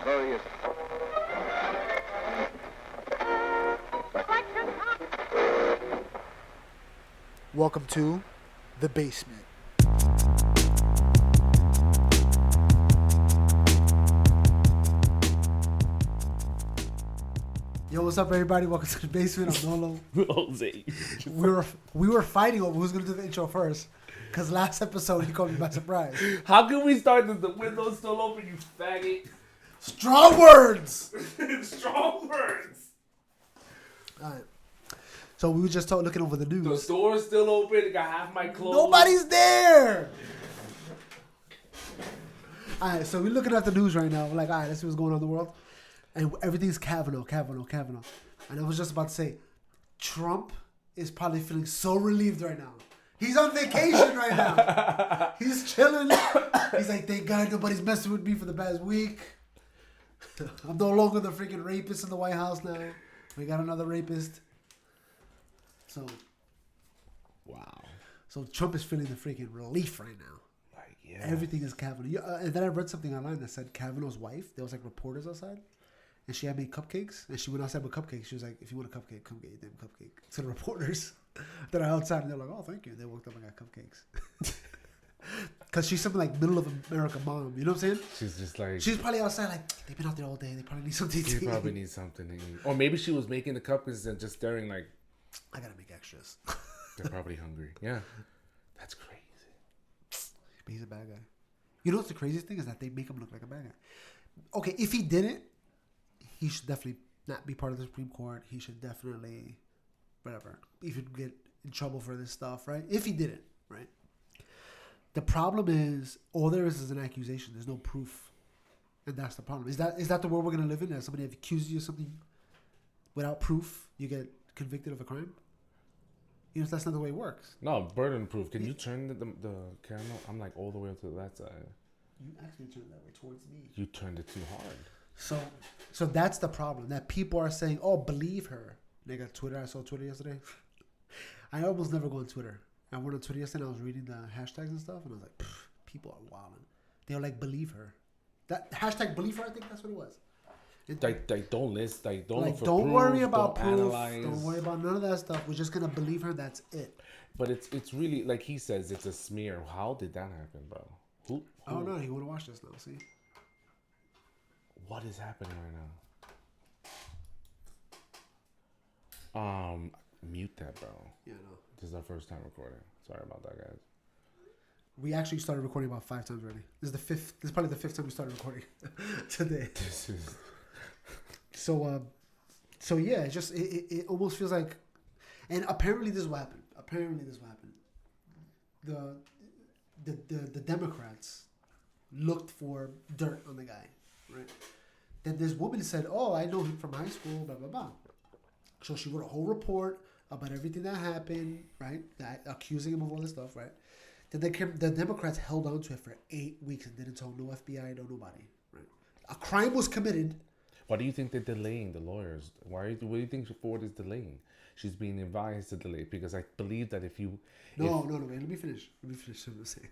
Various. Welcome to The Basement. Yo, what's up, everybody? Welcome to The Basement. I'm Nolo. Jose. We were fighting over who's going to do the intro first. Because last episode, he caught me by surprise. How can we start with the window still open, you faggot? Strong words! Strong words. Alright. So we were just looking over the The news. door's still open. Got half my clothes. Nobody's there! Alright, so we're looking at the news right now. We're like, alright, let's see what's going on in the world. And everything's Kavanaugh. And I was just about to say, Trump is probably feeling so relieved right now. He's on vacation right now. He's chilling. He's like, thank God nobody's messing with me for the past week. I'm no longer the freaking rapist in the White House now. We got another rapist. So, Wow. so Trump is feeling the freaking relief right now. Like, yeah. Everything is Kavanaugh. And then I read something online that said Kavanaugh's wife, there was like reporters outside, and she had made cupcakes, and she went outside with cupcakes. She was like, if you want a cupcake, come get your damn cupcake. So the reporters that are outside, and they're like, oh, thank you. They walked up and got cupcakes. Because she's something like middle of America mom. You know what I'm saying? She's just like... She's probably outside like, they've been out there all day. They probably need something to She eat. probably needs something to eat. Or maybe she was making the cupcakes and just staring like... I got to make extras. They're probably hungry. Yeah. That's crazy. But he's a bad guy. You know what's the craziest thing is that they make him look like a bad guy. Okay, if he didn't, he should definitely not be part of the Supreme Court. He should definitely, whatever, he should get in trouble for this stuff, right? If he didn't, right? The problem is, all there is an accusation. There's no proof. And that's the problem. Is that the world we're going to live in? That somebody accuses you of something without proof, you get convicted of a crime? You know, that's not the way it works. No, burden proof. Can you turn the camera? I'm like all the way up to that side. You actually turned it that way towards me. You turned it too hard. So that's the problem. That people are saying, oh, believe her. They got Twitter. I saw Twitter yesterday. I almost never go on Twitter. I went on Twitter yesterday and I was reading the hashtags and stuff. And I was like, people are wilding. They were like, believe her. That hashtag believe her, I think that's what it was. Don't list. Don't look for don't proof, worry about don't proof. analyze. Don't worry about none of that stuff. We're just going to believe her. That's it. But it's really, like he says, it's a smear. How did that happen, bro? Who? Oh, no. You want to watch this now. See? What is happening right now? Mute that, bro. Yeah, no. This is our first time recording. Sorry about that, guys. We actually started recording about 5 times already. This is probably the 5th time we started recording today. This is... So yeah, it almost feels like, and apparently this is what happened. The Democrats looked for dirt on the guy, right? Then this woman said, "Oh, I know him from high school, blah blah blah." So she wrote a whole report about everything that happened, right? That accusing him of all this stuff, right? Then the Democrats held on to it for 8 weeks and didn't tell no FBI, no nobody, right? A crime was committed. Why do you think they're delaying the lawyers? What do you think Ford is delaying? She's being advised to delay because I believe that if you... No, wait, let me finish what I'm saying.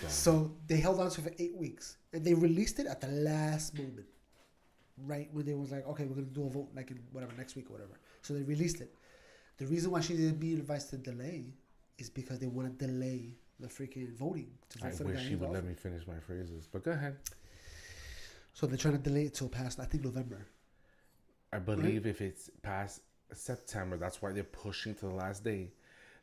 So they held on to it for 8 weeks and they released it at the last moment, right? When they was like, okay, we're going to do a vote like in whatever, next week or whatever. So they released it. The reason why she didn't be advised to delay is because they want to delay the freaking voting. I wish she would let me finish my phrases, but go ahead. So they're trying to delay it till past, I think, November. I believe if it's past September, that's why they're pushing to the last day.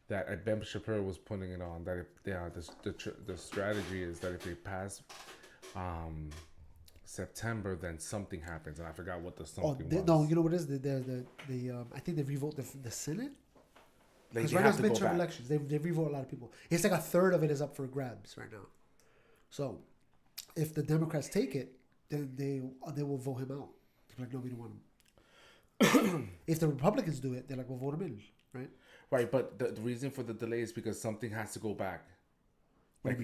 That Ben Shapiro was putting it on. That if the strategy is that if they pass September, then something happens, and I forgot what the something was. No, you know what it is? I think they revote the Senate. Because right now it's midterm elections. They revote a lot of people. It's like a third of it is up for grabs right now. So if the Democrats take it, then they will vote him out. They're like, no, we don't want him. If the Republicans do it, they're like, we'll vote him in, right? Right, but the reason for the delay is because something has to go back. I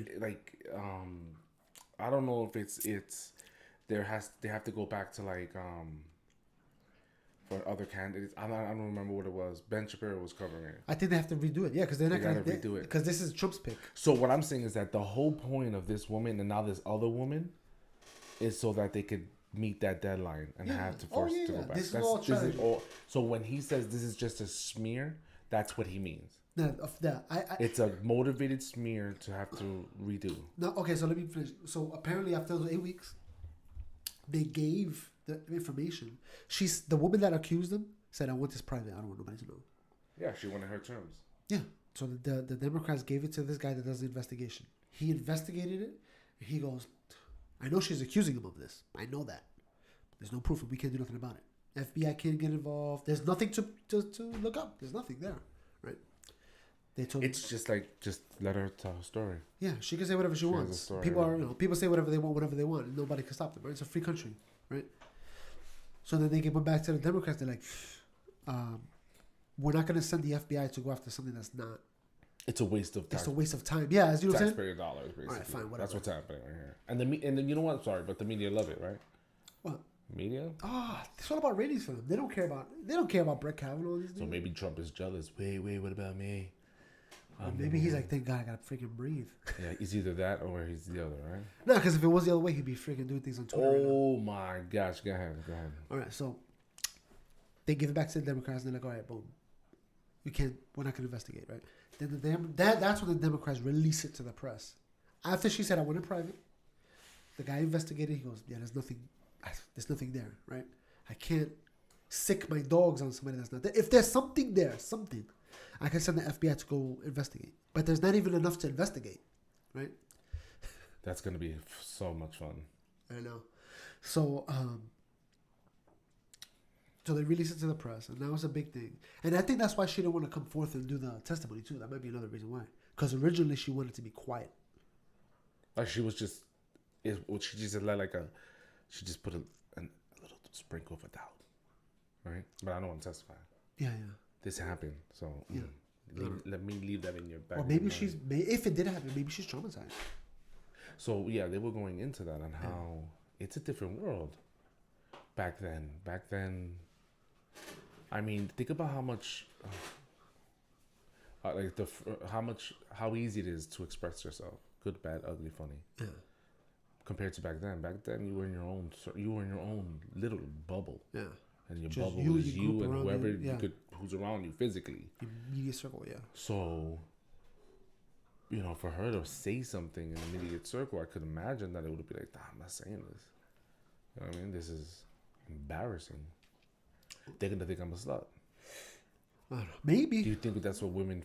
don't know if it's they have to go back to like for other candidates. I don't remember what it was. Ben Shapiro was covering it. I think they have to redo it. Yeah, because they're not going to redo it because this is Trump's pick. So what I'm saying is that the whole point of this woman and now this other woman is so that they could meet that deadline and have to force it to go back. This is all strategy. So when he says this is just a smear, that's what he means. I It's a motivated smear to have to redo. No, okay, so let me finish. So apparently after those 8 weeks, they gave the information. The woman that accused them said, I want this private. I don't want nobody to know. Yeah, she wanted her terms. Yeah. So the Democrats gave it to this guy that does the investigation. He investigated it. And he goes, I know she's accusing him of this. I know that. There's no proof. We can't do nothing about it. FBI can't get involved. There's nothing to look up. There's nothing there. Right? They told It's just like, just let her tell her story. Yeah, she can say whatever she wants. People say whatever they want whenever they want. And nobody can stop them. Right? It's a free country. Right? So then they went back to the Democrats. They're like, we're not going to send the FBI to go after something that's not. It's a waste of time. It's a waste of time. Yeah, as you know what I'm saying? Taxpayer dollars, basically. All right, fine, whatever. That's what's happening right here. And then you know what? Sorry, but the media love it, right? What? Media? It's all about ratings for them. They don't care about Brett Kavanaugh. So maybe Trump is jealous. Wait, what about me? Maybe he's like, thank God I gotta freaking breathe. Yeah, he's either that or he's the other, right? No, because if it was the other way, he'd be freaking doing things on Twitter. Oh my gosh, go ahead. All right, so they give it back to the Democrats, and they're like, all right, boom, we're not gonna investigate, right? Then that's when the Democrats release it to the press. After she said, I want it private, the guy investigated. He goes, yeah, there's nothing there, right? I can't sick my dogs on somebody that's not there. If there's something there, I can send the FBI to go investigate. But there's not even enough to investigate, right? That's going to be so much fun. I know. So they released it to the press, and that was a big thing. And I think that's why she didn't want to come forth and do the testimony, too. That might be another reason why. Because originally she wanted to be quiet. Like she was just, she just put a little sprinkle of a doubt, right? But I don't want to testify. Yeah. This happened, so let me leave that in your back. Or maybe if it did happen, maybe she's traumatized. So yeah, they were going into that on how it's a different world. Back then, I mean, think about how much, how easy it is to express yourself, good, bad, ugly, funny. Yeah. Compared to back then. Back then, you were in your own little bubble. Yeah. And your just bubble is you and whoever who's around you physically. Your immediate circle, yeah. So, for her to say something in the immediate circle, I could imagine that it would be like, I'm not saying this. You know what I mean? This is embarrassing. They're going to think I'm a slut. Maybe. Do you think that's what women,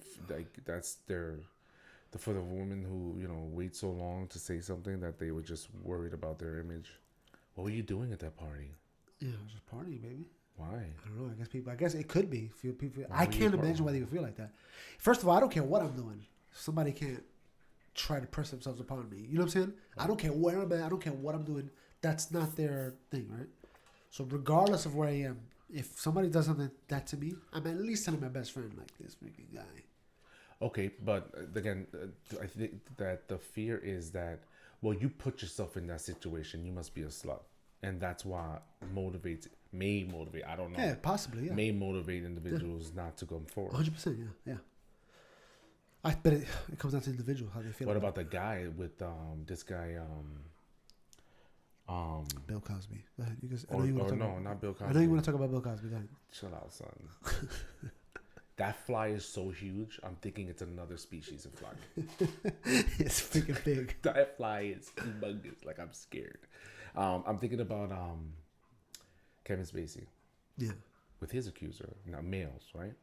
that's for the women who, wait so long to say something that they were just worried about their image? What were you doing at that party? Yeah, I was just partying, baby. Why? I don't know. I guess it could be. I can't imagine why they would feel like that. First of all, I don't care what I'm doing. Somebody can't try to press themselves upon me. You know what I'm saying? I don't care where I'm at. I don't care what I'm doing. That's not their thing, right? So regardless of where I am, if somebody does something that to me, I'm at least telling my best friend, like, this freaking guy. Okay, but again, I think that the fear is that, well, you put yourself in that situation, you must be a slut. And that's why may motivate, I don't know. Yeah, possibly, yeah. May motivate individuals not to come forward. 100%, yeah. But it comes down to the individual, how they feel. What about the guy with this guy, Bill Cosby. Go ahead. Not Bill Cosby. I know you want to talk about Bill Cosby. Go ahead. Chill out, son. That fly is so huge, I'm thinking it's another species of fly. It's freaking big. That fly is humongous. Like, I'm scared. I'm thinking about Kevin Spacey. Yeah. With his accuser. Now, males, right?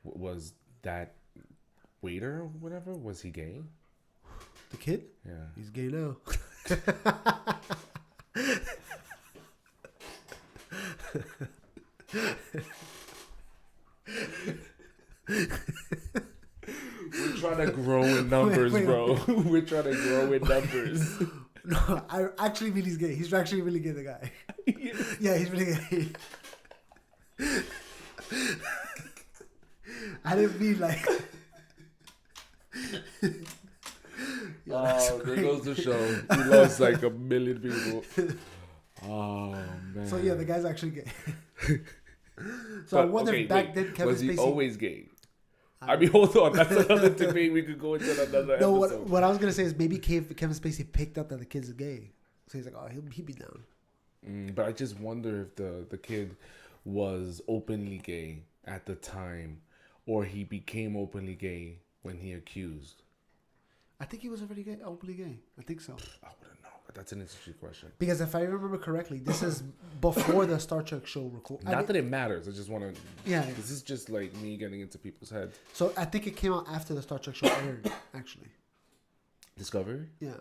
Was that waiter or whatever, was he gay? The kid? Yeah. He's gay now. We're trying to grow in numbers, bro. We're trying to grow in numbers. No, I actually mean he's gay. He's actually really gay, the guy. Yeah, he's really gay. I didn't mean like... Oh, there goes the show. We lost like 1 million people. Oh, man. So, yeah, the guy's actually gay. So I wonder if back then Kevin was he Spacey... always gay? I mean, hold on. That's another debate. We could go into another episode. What I was going to say is maybe Kevin Spacey picked up that the kid's gay. So he's like, oh, he'd be down. But I just wonder if the kid was openly gay at the time, or he became openly gay when he accused. I think he was already gay, openly gay. I think so. I wouldn't know, but that's an interesting question. Because if I remember correctly, this is before the Star Trek show record. Not that it matters. I just want to. Yeah. This is just like me getting into people's heads. So I think it came out after the Star Trek show aired, actually. Discovery? Yeah.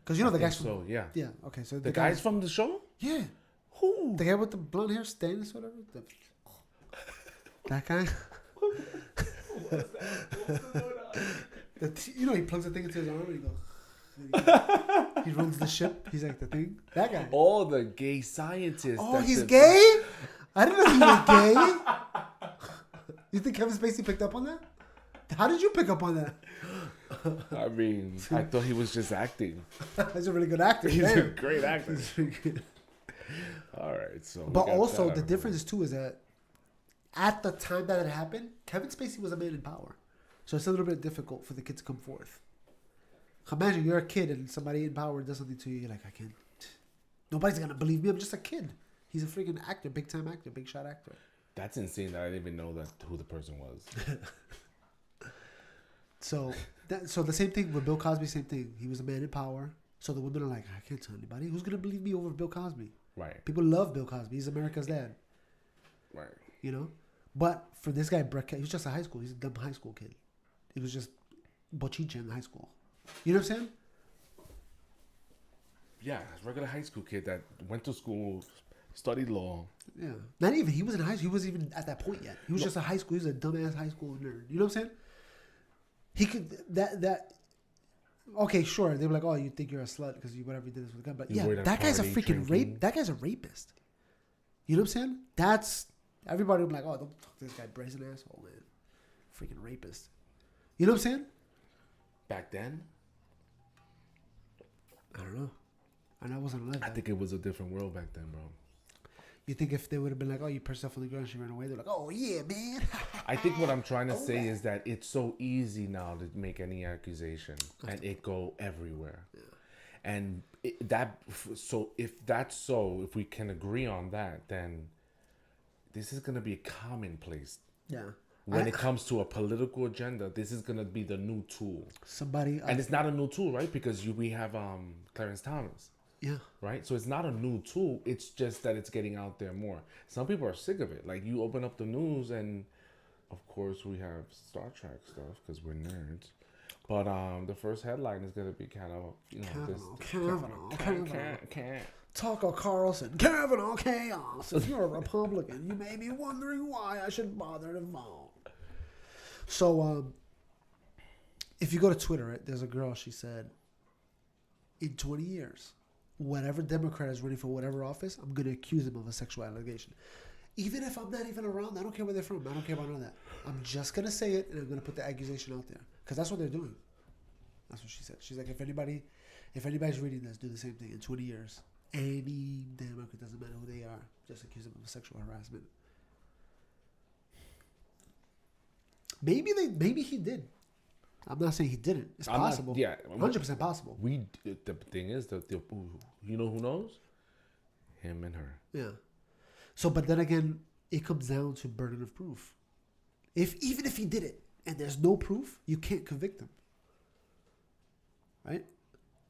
Because you know the guys from... So, yeah. Yeah, okay. So the guys from the show? Yeah. Who? The guy with the blonde hair, Stannis, whatever. That guy? You know, he plugs the thing into his arm and he goes... He runs the ship. He's like the thing. That guy. Oh, the gay scientist. Oh, he's gay? I didn't know he was gay. You think Kevin Spacey picked up on that? How did you pick up on that? I mean, I thought he was just acting. He's a really good actor. He's Damn. a great actor. He's really good. All right, so. But also, the difference too is that at the time that it happened, Kevin Spacey was a man in power. So it's a little bit difficult for the kid to come forth. Imagine you're a kid and somebody in power does something to you. You're like, I can't. Nobody's going to believe me. I'm just a kid. He's a freaking actor, big time actor, big shot actor. That's insane that I didn't even know who the person was. So the same thing with Bill Cosby, same thing. He was a man in power. So the women are like, I can't tell anybody. Who's going to believe me over Bill Cosby? Right. People love Bill Cosby. He's America's dad. Right. You know? But for this guy, Brett Kavanaugh, he was just a high school. He's a dumb high school kid. He was just bochicha in high school. You know what I'm saying? Yeah, regular high school kid that went to school, studied law. Yeah. Not even. He was in high school. He wasn't even at that point yet. He was just a high school. He was a dumbass high school nerd. You know what I'm saying? He could... That... Okay, sure. They were like, oh, you think you're a slut because you whatever you did this with a gun. But yeah, that guy's a freaking rape. That guy's a rapist. You know what I'm saying? That's... Everybody would be like, oh, don't talk to this guy, brazen asshole, man. Freaking rapist. You know what I'm saying? Back then? I don't know. And I wasn't alive. I think it was a different world back then, bro. You think if they would have been like, oh, you pressed off on the ground and she ran away, they're like, oh, yeah, man. I think what I'm trying to say is that it's so easy now to make any accusation and it go everywhere. Yeah. And if we can agree on that, then this is going to be commonplace. Yeah. When it comes to a political agenda, this is going to be the new tool. And it's not a new tool, right? Because we have Clarence Thomas. Yeah. Right? So it's not a new tool. It's just that it's getting out there more. Some people are sick of it. Like, you open up the news and, of course, we have Star Trek stuff because we're nerds. But the first headline is going to be kind of, Kavanaugh. Tucker Carlson, Kavanaugh chaos. If you're a Republican, you may be wondering why I should bother to vote. So, if you go to Twitter, right, there's a girl, she said, in 20 years, whatever Democrat is running for whatever office, I'm going to accuse them of a sexual allegation. Even if I'm not even around, I don't care where they're from. I don't care about none of that. I'm just going to say it, and I'm going to put the accusation out there. Because that's what they're doing. That's what she said. She's like, if anybody's reading this, do the same thing in 20 years. Any Democrat, doesn't matter who they are, just accuse them of sexual harassment. Maybe he did. I'm not saying he didn't. It's possible. 100% possible. The thing is, you know who knows? Him and her. Yeah. So, but then again, it comes down to burden of proof. Even if he did it and there's no proof, you can't convict him. Right?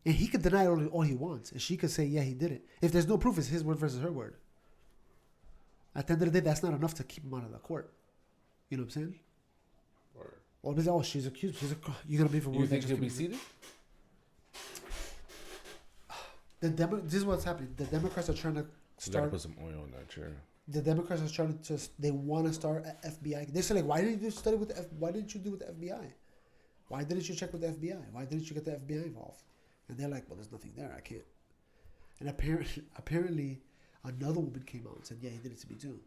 And he could deny all he wants. And she could say, yeah, he did it. If there's no proof, it's his word versus her word. At the end of the day, that's not enough to keep him out of the court. You know what I'm saying? Or they say, oh, she's accused. You're going to be for You think he'll be seated? This is what's happening. The Democrats are trying to start... You got to put some oil in that chair. The Democrats are trying to... They want to start an FBI. They say, like, why didn't you study with the Why didn't you do with the FBI? Why didn't you check with the FBI? Why didn't you get the FBI involved? And they're like, well, there's nothing there. I can't. And apparently, another woman came out and said, yeah, he did it to me too.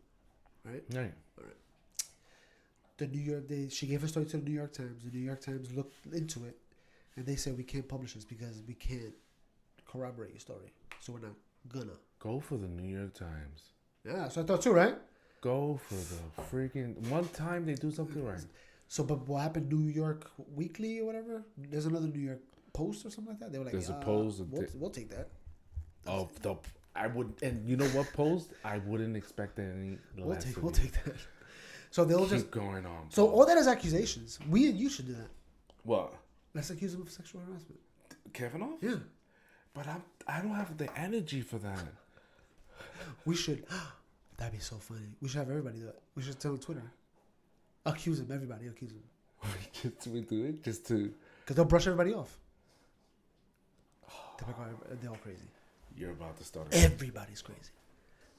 Right? Right. All right. She gave her story to the New York Times. The New York Times looked into it, and they said, we can't publish this because we can't corroborate your story. So we're not gonna. Go for the New York Times. Yeah, so I thought too, right? Go for the freaking... One time they do something right. So, but what happened? New York Weekly or whatever? There's another New York Post or something like that. They were like, there's a Post. We'll take that. of the. I would, and you know what post? I wouldn't expect any less. We'll take that. So they'll Keep just going on. So all that is accusations. We and you should do that. What? Let's accuse him of sexual harassment. Kavanaugh? Yeah. But I don't have the energy for that. We should. That'd be so funny. We should have everybody do it. We should tell on Twitter. Accuse him. Everybody accuse him. Just we do it just to. Because they'll brush everybody off. They're all crazy. You're about to start. Everybody's crazy.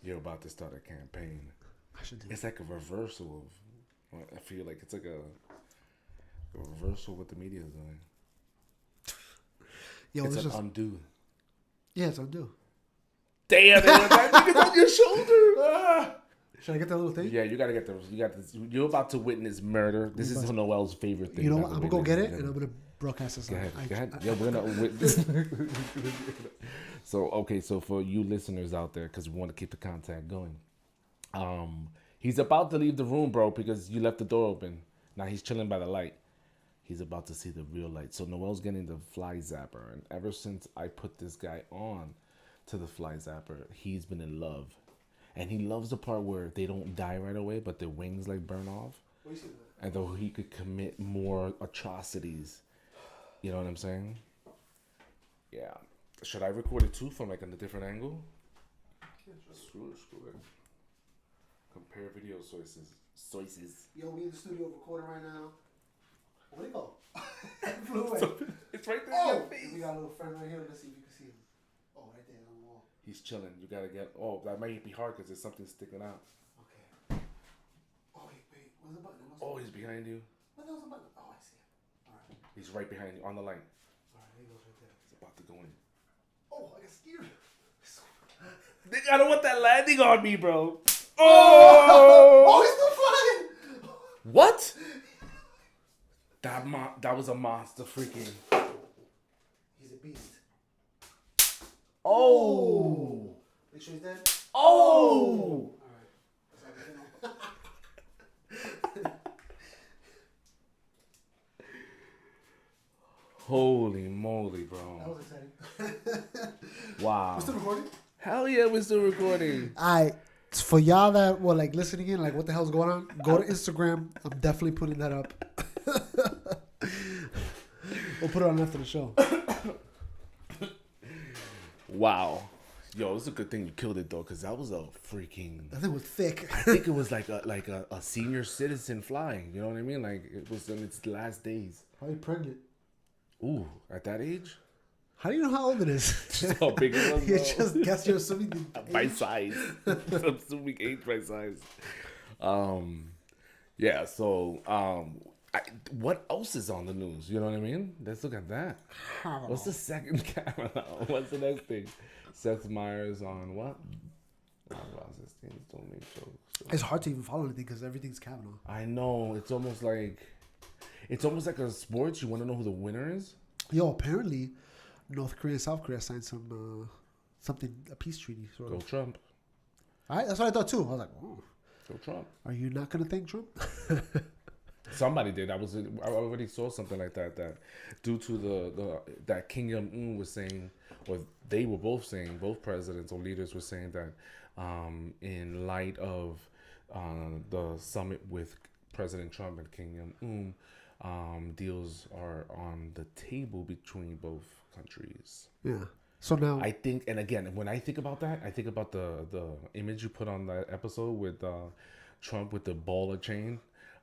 You're about to start a campaign. I should do. It's like a reversal of. I feel like it's like a reversal of what the media is doing. Yo, it's an undo. Yeah, it's undo. Damn, that nigga's on your shoulder. Ah. Should I get that little thing? Yeah, you gotta get those. You got this. You're about to witness murder. This is Noel's favorite thing. You know what? I'm gonna go get it and I'm gonna broadcast this. Go ahead. Yeah, we're gonna witness. So for you listeners out there, because we want to keep the contact going, he's about to leave the room, bro, because you left the door open. Now he's chilling by the light. He's about to see the real light. So Noel's getting the fly zapper, and ever since I put this guy on to the fly zapper, he's been in love. And he loves the part where they don't die right away, but their wings like burn off. And though he could commit more atrocities. You know what I'm saying? Yeah. Should I record it too from like on a different angle? Yeah, sure. Screw it. Compare video sources. Yo, we in the studio recording right now. Where'd it go? It flew away. It's right there. Oh, we got a little friend right here. Let's see if you can see him. Oh, right there on the wall. He's chilling. You gotta get. Oh, that might be hard because there's something sticking out. Okay. Oh, wait. Where's the button? Oh, he's behind you. What the hell's the button? Oh, I see him. All right. He's right behind you on the line. All right, there he goes right there. He's about to go in. Oh, I got scared. I don't want that landing on me, bro. Oh! Oh, he's still flying. What? That was a monster freaking. He's a beast. Oh! Make sure he's dead. Oh! All right. Holy moly, bro. That was exciting. Wow. We're still recording? Hell yeah, we're still recording. Alright. For y'all that were like listening in, like what the hell's going on? Go to Instagram. I'm definitely putting that up. We'll put it on after the show. Wow. Yo, it's a good thing you killed it though, because that was a freaking. That thing was thick. I think it was like a senior citizen flying. You know what I mean? Like it was in its last days. Probably pregnant. Ooh, at that age? How do you know how old it is? Just how big it was. You just guess you're assuming by size. I'm assuming age by size. Yeah. So, what else is on the news? You know what I mean? Let's look at that. What's the second Kavanaugh? What's the next thing? Seth Meyers on what? It's hard to even follow anything because everything's Kavanaugh. I know. It's almost like a sports. You want to know who the winner is? Yo, apparently, North Korea and South Korea signed a peace treaty. Sort Go of. Trump. All right, that's what I thought too. I was like, oh. Go Trump. Are you not gonna thank Trump? Somebody did. I already saw something like that. That due to that Kim Jong-un was saying, or they were both saying, both presidents or leaders were saying that, in light of the summit with President Trump and Kim Jong-un, deals are on the table between both countries. Yeah. So now I think, and again, when I think about that, I think about the image you put on that episode with Trump with the baller chain.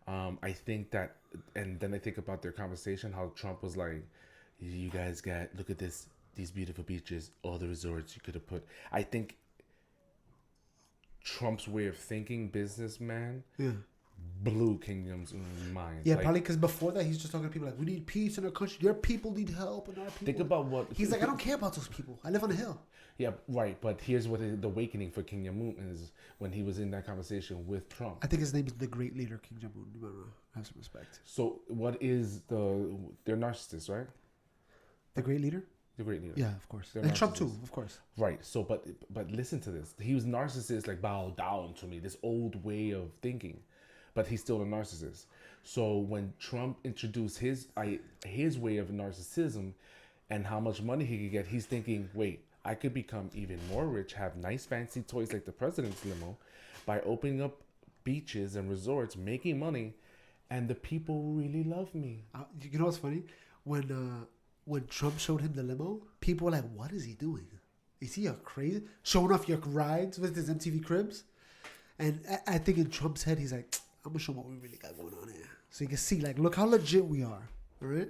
I think that, and then I think about their conversation, how Trump was like, you guys look at these beautiful beaches, all the resorts you could have put. I think Trump's way of thinking, businessman, blew Kingdom's mind. Yeah, like, probably because before that, he's just talking to people like, we need peace in our country. Your people need help. And our people. Think about what... He's like, I don't care about those people. I live on a hill. Yeah, right. But here's what the awakening for Kim Jong-un is when he was in that conversation with Trump. I think his name is the great leader, Kim Jong-un. Have some respect. So what is they're narcissists, right? The great leader? The great leader. Yeah, of course. They're And Trump too, of course. Right. So, but listen to this. He was narcissist, like bow down to me, this old way of thinking. But he's still a narcissist. So when Trump introduced his way of narcissism and how much money he could get, he's thinking, wait, I could become even more rich, have nice fancy toys like the president's limo, by opening up beaches and resorts, making money, and the people really love me. You know what's funny? When Trump showed him the limo, people were like, "What is he doing? Is he a crazy showing off your rides with his MTV Cribs?" And I think in Trump's head, he's like, "I'm gonna show him what we really got going on here, so you can see like, look how legit we are." All right.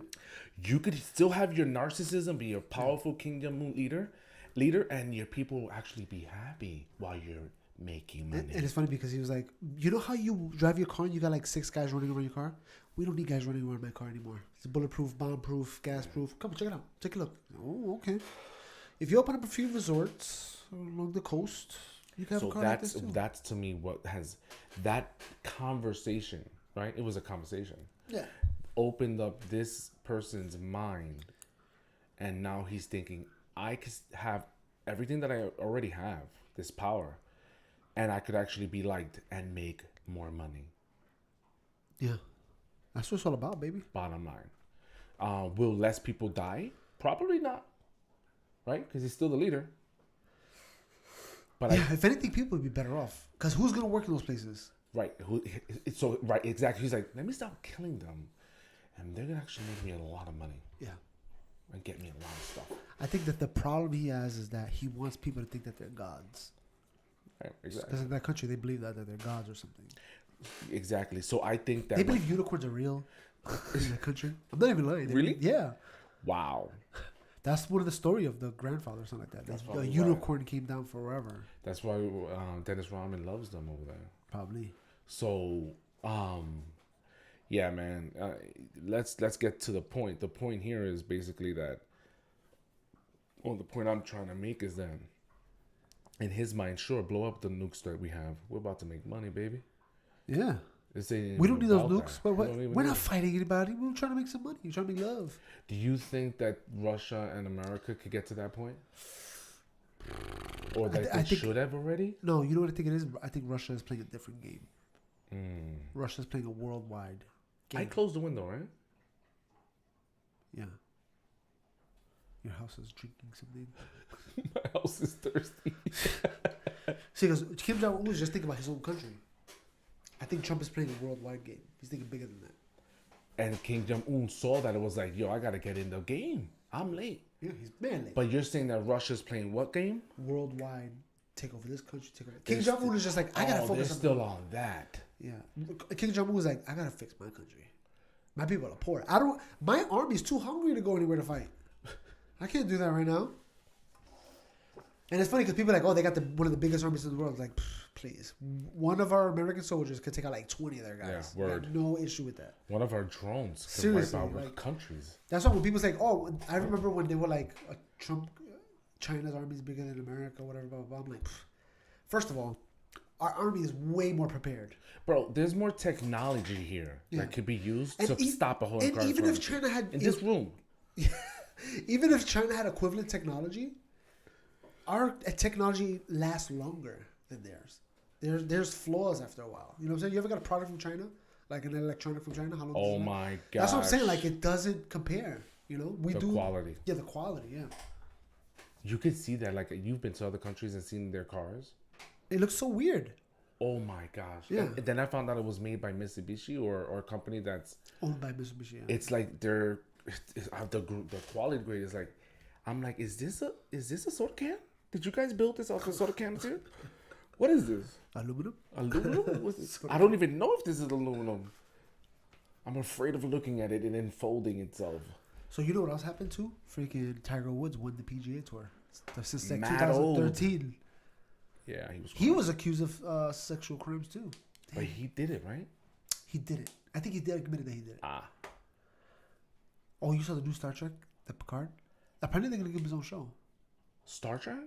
You could still have your narcissism, be a powerful King Jong-un leader, and your people will actually be happy while you're making money. And it's funny because he was like, you know how you drive your car and you got like 6 guys running around your car? We don't need guys running around my car anymore. It's bulletproof, bomb-proof, gas-proof. Come check it out. Take a look. Oh, okay. If you open up a few resorts along the coast, you can have a car like this too. That's to me what has that conversation, right? It was a conversation. Yeah. Opened up this person's mind, and now he's thinking, I could have everything that I already have, this power, and I could actually be liked and make more money. Yeah. That's what it's all about, baby. Bottom line. Will less people die? Probably not. Right? Because he's still the leader. But if anything, people would be better off. Because who's going to work in those places? Right. Right, exactly. He's like, let me stop killing them. And they're going to actually make me a lot of money. Yeah. And get me a lot of stuff. I think that the problem he has is that he wants people to think that they're gods. Right, exactly. Because in that country, they believe that they're gods or something. Exactly. So I think that... They believe unicorns are real in that country. I'm not even lying. Really? Yeah. Wow. That's one of the story of the grandfather or something like that. A unicorn came down forever. That's why Dennis Rodman loves them over there. Probably. So, yeah, man. Let's get to the point. The point here is basically that. Well, the point I'm trying to make is that, in his mind, sure, blow up the nukes that we have. We're about to make money, baby. Yeah. We don't need those nukes. We're not fighting anybody. We're trying to make some money. We're trying to make love. Do you think that Russia and America could get to that point? Or that they should have already? No, you know what I think it is? I think Russia is playing a different game. Russia's playing a worldwide game. I closed the window, right? Yeah. Your house is drinking something. My house is thirsty. See, because Kim Jong-un was just thinking about his own country. I think Trump is playing a worldwide game. He's thinking bigger than that. And Kim Jong-un saw that. It was like, yo, I got to get in the game. I'm late. Yeah, he's man late. But you're saying that Russia's playing what game? Worldwide. Take over this country. Take over. Kim Jong-un is just like, I got to focus on still on that. Yeah. Kim Jong-un was like, I got to fix my country. My people are poor. My army's too hungry to go anywhere to fight. I can't do that right now. And it's funny because people are like, oh, they got one of the biggest armies in the world. It's like, please. One of our American soldiers could take out like 20 of their guys. Yeah, word. No issue with that. One of our drones could wipe out countries. That's why when people say, oh, I remember when they were like, China's army is bigger than America, whatever, blah, blah, blah. I'm like, first of all, our army is way more prepared. Bro, there's more technology here that could be used to stop a whole And even if China had... In this room. Even if China had equivalent technology... Our technology lasts longer than theirs. There's flaws after a while. You know what I'm saying? You ever got a product from China? Like an electronic from China? How long oh my god! That's what I'm saying. Like it doesn't compare. You know, the quality. Yeah, the quality. Yeah. You could see that. Like you've been to other countries and seen their cars. It looks so weird. Oh my gosh! Yeah. And then I found out it was made by Mitsubishi or a company that's owned by Mitsubishi. Yeah. It's like the quality grade is like. I'm like, is this a soda can? Did you guys build this off of soda can material? What is this? Aluminum? What's this? I don't even know if this is aluminum. I'm afraid of looking at it and then folding itself. So you know what else happened too? Freaking Tiger Woods won the PGA Tour since like Mad 2013. Old. Yeah, he was accused of sexual crimes too. Damn. But he did it, right? He did it. I think he did admit that he did it. Ah. Oh, you saw the new Star Trek, the Picard? Apparently they're gonna give him his own show. Star Trek?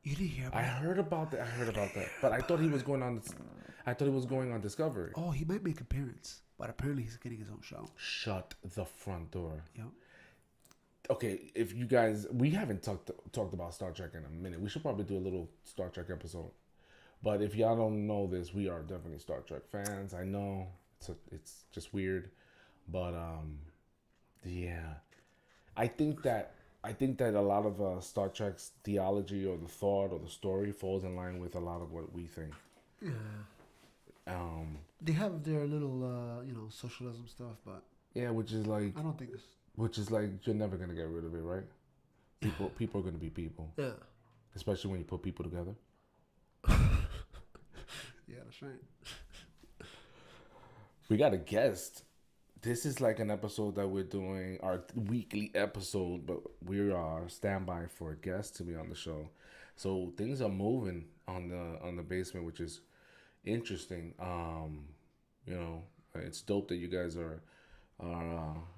You didn't hear about I heard about that. But I thought he was going on Discovery. Oh, he might make an appearance. But apparently he's getting his own show. Shut the front door. Yep. Okay, if you guys... We haven't talked about Star Trek in a minute. We should probably do a little Star Trek episode. But if y'all don't know this, we are definitely Star Trek fans. I know. It's just weird. But, yeah. I think that I think that a lot of Star Trek's theology or the thought or the story falls in line with a lot of what we think. Yeah. Um, They have their little, socialism stuff, but yeah, which is like, I don't think it's... you're never gonna get rid of it, right? People are gonna be people. Yeah. Especially when you put people together. Yeah, that's right. We got a guest. This is like an episode that we're doing, our weekly episode, but we are standby for a guest to be on the show. So things are moving on the basement, which is interesting. It's dope that you guys are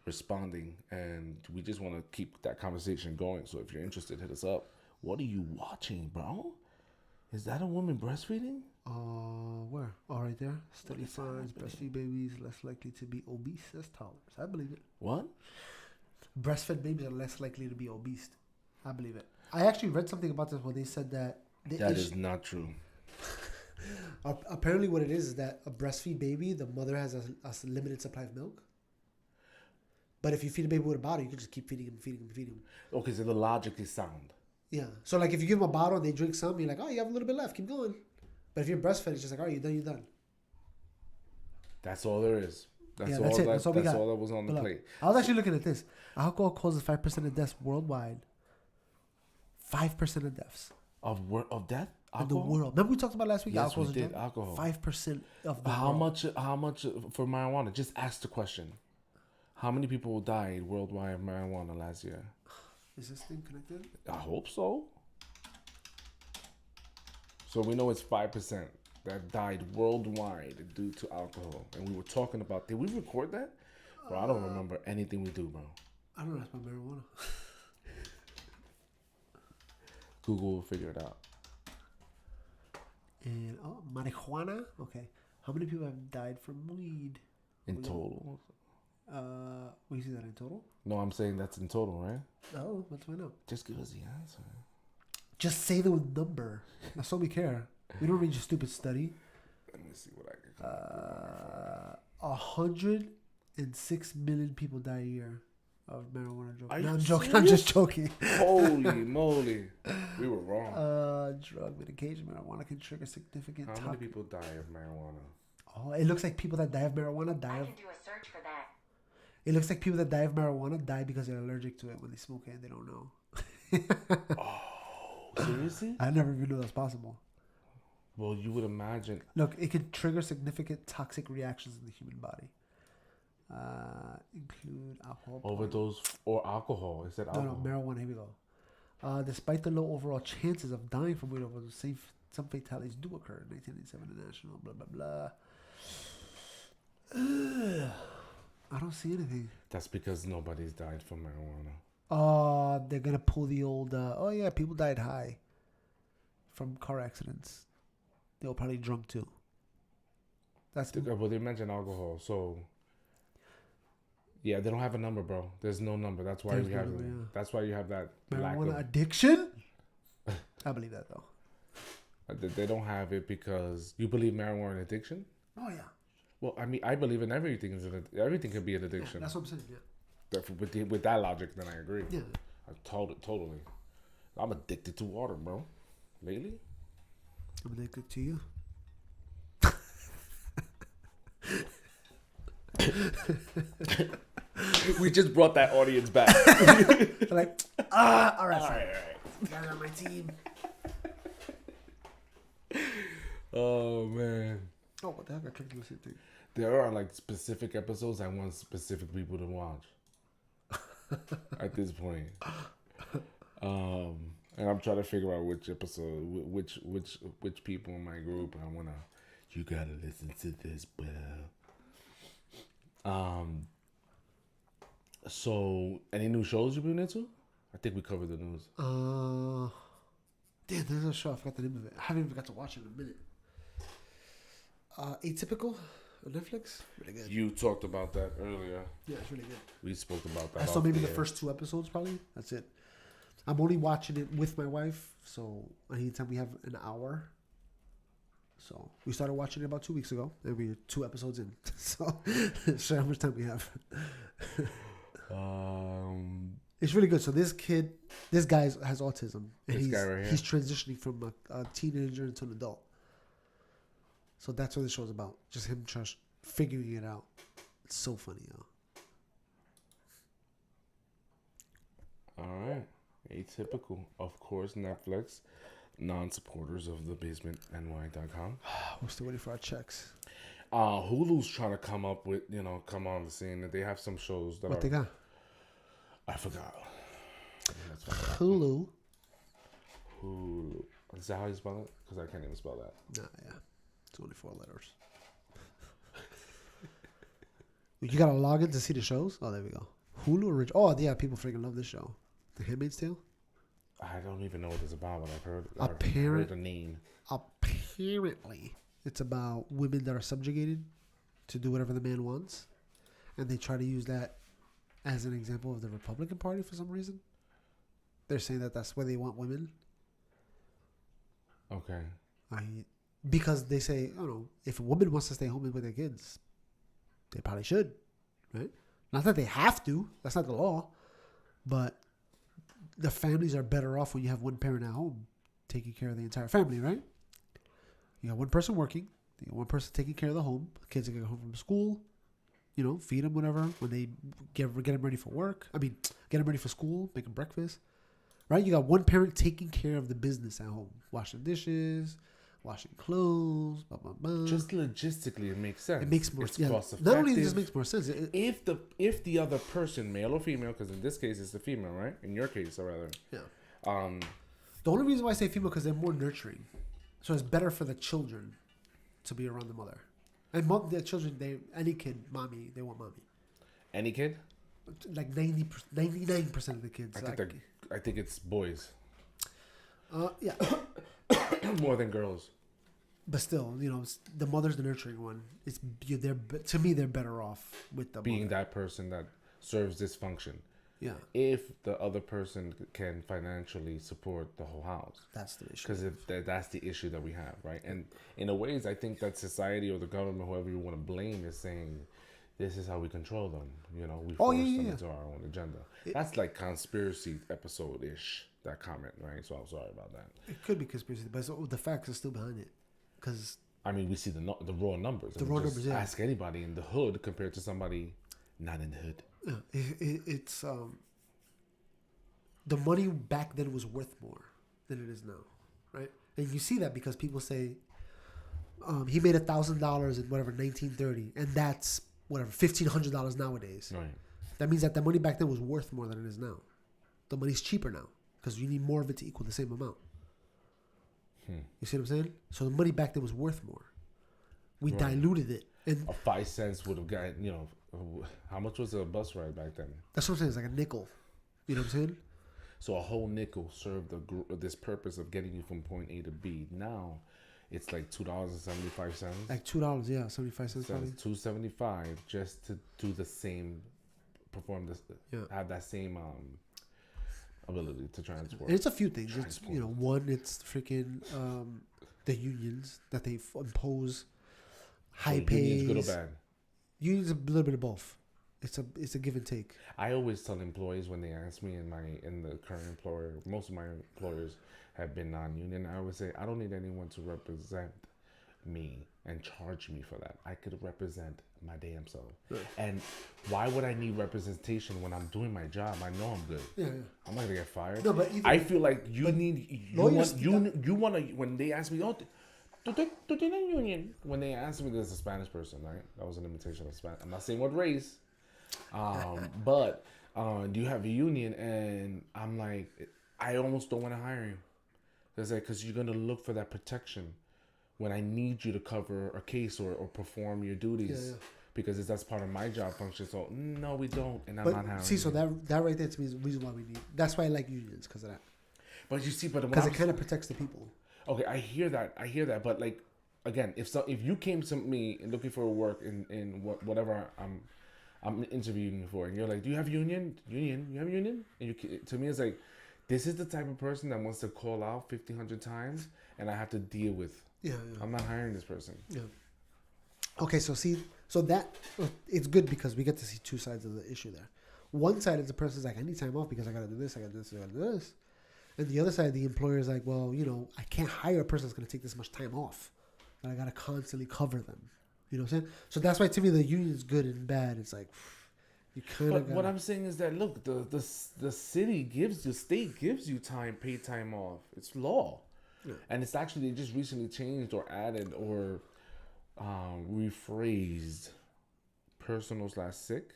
responding, and we just want to keep that conversation going. So if you're interested, hit us up. What are you watching, bro? Is that a woman breastfeeding? Where? Oh, right there. Study finds breastfeed babies less likely to be obese as toddlers. I believe it. What? Breastfed babies are less likely to be obese. I believe it. I actually read something about this where they said that... That is not true. Apparently what it is that a breastfeed baby, the mother has a limited supply of milk. But if you feed a baby with a bottle, you can just keep feeding him. Okay, so the logic is sound. Yeah. So like if you give them a bottle and they drink some, you're like, oh, you have a little bit left. Keep going. But if you're breastfed, it's just like, all right, you're done. That's all there is. That's Yeah, all. that's it. That's all we got. That's all that was on the plate. I was actually looking at this. Alcohol causes 5% of deaths worldwide. 5% of deaths Of death? Alcohol? in the world. Remember we talked about last week? Yes, we did. Alcohol. 5% of the How world. much for marijuana? Just ask the question. How many people died worldwide of marijuana last year? Is this thing connected? I hope so. So we know it's 5% that died worldwide due to alcohol. And we were talking about, did we record that? Bro, I don't remember anything we do, bro. I don't know. That's about marijuana. Google will figure it out. And marijuana. Okay. How many people have died from weed? In total? We see that in total? No, I'm saying that's in total, right? Oh, let's find out. Just give us the answer. Just say the number. That's all we care. We don't read your stupid study. Let me see what I can come 106 million people die a year of marijuana drugs. Are No, you I'm joking. serious? I'm just joking. Holy moly. We were wrong. Drug medication. Marijuana can trigger significant How many people die of marijuana? Oh, it looks like people that die of marijuana die I of... can do a search for that. It looks like people that die of marijuana die because they're allergic to it when they smoke it and they don't know. Oh, seriously? I never even knew that's possible. Well, you would imagine. Look, it can trigger significant toxic reactions in the human body. Include alcohol. Overdose or alcohol. Is that alcohol? No, marijuana. Here we go. Despite the low overall chances of dying from weed overdose, some fatalities do occur. 1987 International, blah, blah, blah. I don't see anything. That's because nobody's died from marijuana. They're going to pull the old, people died high from car accidents. They were probably drunk too. Well, they mentioned alcohol, so... Yeah, they don't have a number, bro. There's no number. That's why we have. That's why you have that lack marijuana of addiction. I believe that though. They don't have it because you believe marijuana addiction. Oh yeah. Well, I mean, I believe in everything. Everything can be an addiction. Yeah, that's what I'm saying. Yeah. With that logic, then I agree. Yeah. I totally. I'm addicted to water, bro. Lately. I'm addicted to you. We just brought that audience back. Like, all right. Guys on my team. Oh man. Oh, what the heck? I tried to listen to. There are like specific episodes I want specific people to watch. At this point. And I'm trying to figure out which episode, which people in my group I wanna. You gotta listen to this, bro. So, any new shows you've been into? I think we covered the news. Damn, there's a show. I forgot the name of it. I haven't even got to watch it in a minute. Atypical on Netflix. Really good. You talked about that earlier. Yeah, it's really good. We spoke about that. I saw maybe the first 2 episodes, probably. That's it. I'm only watching it with my wife, so anytime we have an hour. So we started watching it about 2 weeks ago, and we're 2 episodes in. So, how much time we have. It's really good. So this guy has autism, and This guy right here? he's transitioning from a teenager into an adult. So that's what the show's about. Just him just figuring it out. It's so funny, yo. All right. Atypical. Of course, Netflix. Non-supporters of thebasementny.com. We're still waiting for our checks. Hulu's trying to come on the scene. They have some shows that What they got? I forgot. Hulu. Hulu. Is that how you spell it? Because I can't even spell that. Nah, yeah. It's only 4 letters. You gotta log in to see the shows? Oh, there we go. Hulu original. Oh, yeah, people freaking love this show. The Handmaid's Tale? I don't even know what it's about, but I've heard the name. Apparently, it's about women that are subjugated to do whatever the man wants. And they try to use that as an example of the Republican Party for some reason. They're saying that that's where they want women. Okay. Because they say, oh no, if a woman wants to stay home with their kids, they probably should, right? Not that they have to. That's not the law. But the families are better off when you have one parent at home taking care of the entire family, right? You got one person working. You got one person taking care of the home. The kids are going home from school. You know, feed them whatever. When they get them ready for work. I mean, get them ready for school. Make them breakfast. Right? You got one parent taking care of the business at home. Washing dishes. Washing clothes. Blah, blah, blah. Just logistically, it makes sense. It makes more sense. Cost effective. Not only does it make more sense. If the other person, male or female, because in this case it's the female, right? In your case, or rather. Yeah. The only reason why I say female because they're more nurturing. So it's better for the children to be around the mother. And the children, any kid, mommy, they want mommy. Any kid? Like 99% of the kids. I think it's boys. Yeah. More than girls. But still, you know, the mother's the nurturing one. To me, they're better off with the being mother. that person that serves this function. Yeah. If the other person can financially support the whole house. That's the issue. Because that's the issue that we have, right? And in a ways, I think that society or the government, whoever you want to blame, is saying, this is how we control them. You know, we force them into our own agenda. That's like conspiracy episode-ish, that comment, right? So I'm sorry about that. It could be conspiracy, but the facts are still behind it. Because I mean, we see the raw numbers. The raw numbers, yeah. Ask anybody in the hood compared to somebody not in the hood. Yeah, it's the money back then was worth more than it is now, right? And you see that because people say he made $1,000 in whatever 1930, and that's whatever $1,500 nowadays. Right. That means that the money back then was worth more than it is now. The money's cheaper now because you need more of it to equal the same amount. You see what I'm saying? So the money back then was worth more. We diluted it. And a 5 cents would have gotten, you know, how much was a bus ride back then? That's what I'm saying. It's like a nickel. You know what I'm saying? So a whole nickel served this purpose of getting you from point A to B. Now, it's like $2.75. Like $2, yeah, 75 cents probably. $2.75 just to do the same, have that same ability to transport. And it's a few things. It's, you know, one, it's freaking the unions that they impose high pays. Unions good or bad? Unions a little bit of both. It's a give and take. I always tell employees when they ask me in the current employer, most of my employers have been non-union. I always say I don't need anyone to represent me and charge me for that. I could represent my damn self. Yeah. And why would I need representation when I'm doing my job? I know I'm good. Yeah. I'm not gonna get fired. No, but I feel like you want to when they ask me, oh, to the union. When they ask me, there's a Spanish person, right? That was an imitation of Spanish. I'm not saying what race, but do you have a union? And I'm like, I almost don't want to hire you. It's like, because you're gonna look for that protection when I need you to cover a case or perform your duties. Yeah. Because that's part of my job function. So no, we don't, and I'm not hiring. See, so that right there to me is the reason why we need. That's why I like unions, because of that. But you see, because it kind of protects the people. Okay, I hear that. But like, again, if you came to me and looking for work in whatever I'm interviewing you for, and you're like, do you have union? You have union? And to me, it's like, this is the type of person that wants to call out 1,500 times, and I have to deal with. Yeah. I'm not hiring this person. Yeah. Okay, so that it's good because we get to see two sides of the issue there. one side is the person's like, I need time off because I got to do this, I got to do this, I got to do this. And the other side, the employer is like, well, you know, I can't hire a person that's going to take this much time off. And I got to constantly cover them. You know what I'm saying? So that's why to me the union's good and bad. It's like, you kind of. But what I'm saying is that look, the state gives you paid time off. It's law, and it's actually they just recently changed or added or rephrased personal/sick.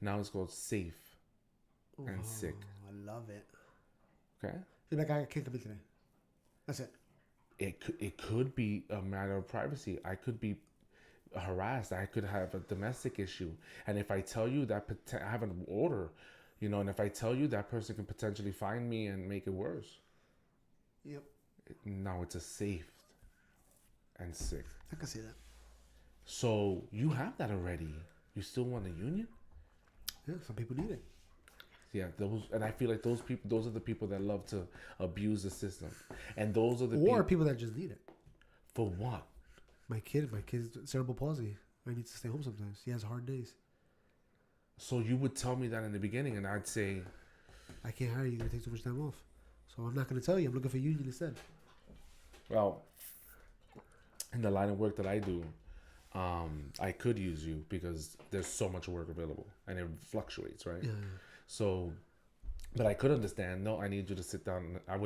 Now it's called safe and sick. I love it. Okay. You're like, I can't come in today. That's it. It could be a matter of privacy. I could be harassed. I could have a domestic issue, and if I tell you that I have an order, you know, and if I tell you that person can potentially find me and make it worse. Yep. Now it's a safe and sick. I can see that. So you have that already. You still want a union? Yeah, some people need it. Yeah, and I feel like those are the people that love to abuse the system, and those are the people that just need it. For what? My kid's cerebral palsy. I need to stay home sometimes. He has hard days. So you would tell me that in the beginning, and I'd say, I can't hire you. You're going to take too much time off. So I'm not going to tell you. I'm looking for a union instead. Well, in the line of work that I do, I could use you because there's so much work available, and it fluctuates, right? Yeah. So, but I could understand. No, I need you to sit down. I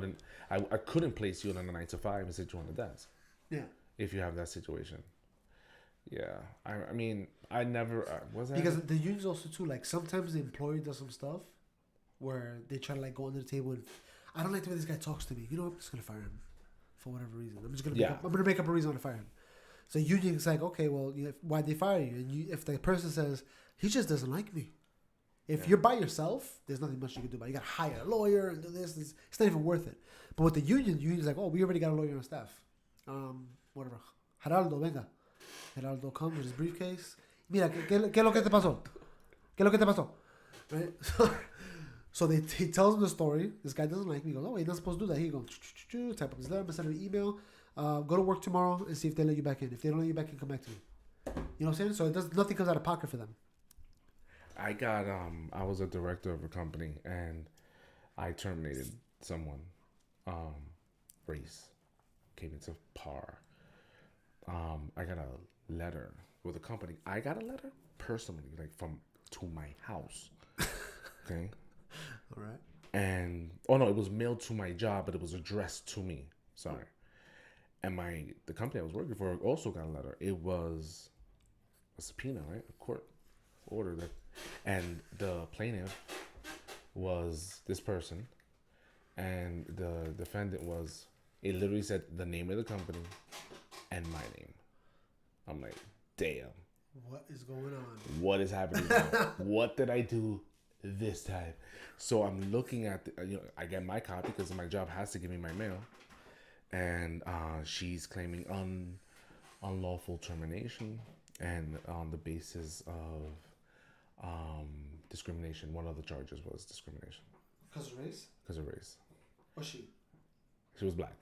couldn't place you on a 9 to 5 and sit you on the desk. Yeah. If you have that situation. Yeah. I mean, I never was that because the unions also too, like sometimes the employer does some stuff where they try to like go under the table and I don't like the way this guy talks to me. You know what? I'm just gonna fire him for whatever reason. I'm gonna make up a reason to fire him. So union's like, okay, well, why'd they fire you? And if the person says he just doesn't like me, if you're by yourself, there's nothing much you can do about it. You gotta hire a lawyer and do this. It's not even worth it. But with the union's like, oh, we already got a lawyer on staff. Whatever. Geraldo, venga. Geraldo comes with his briefcase. Mira, ¿qué es lo que te pasó? ¿Qué es lo que te pasó? Right? So he tells him the story. This guy doesn't like me. He goes, oh, he's not supposed to do that. He goes, type up his letter, send him an email. Go to work tomorrow and see if they let you back in. If they don't let you back in, come back to me. You know what I'm saying? So nothing comes out of pocket for them. I was a director of a company and I terminated someone. Race came into par. I got a letter with a company. I got a letter personally, like to my house. Okay. All right. And it was mailed to my job, but it was addressed to me. Sorry. And the company I was working for also got a letter. It was a subpoena, right? A court order that, and the plaintiff was this person, and the defendant was. It literally said the name of the company and my name. I'm like, damn. What is going on? What is happening now? What did I do this time? So I'm looking at, I get my copy because my job has to give me my mail. And she's claiming unlawful termination and on the basis of discrimination. One of the charges was discrimination. Because of race? Because of race. Was she? She was black.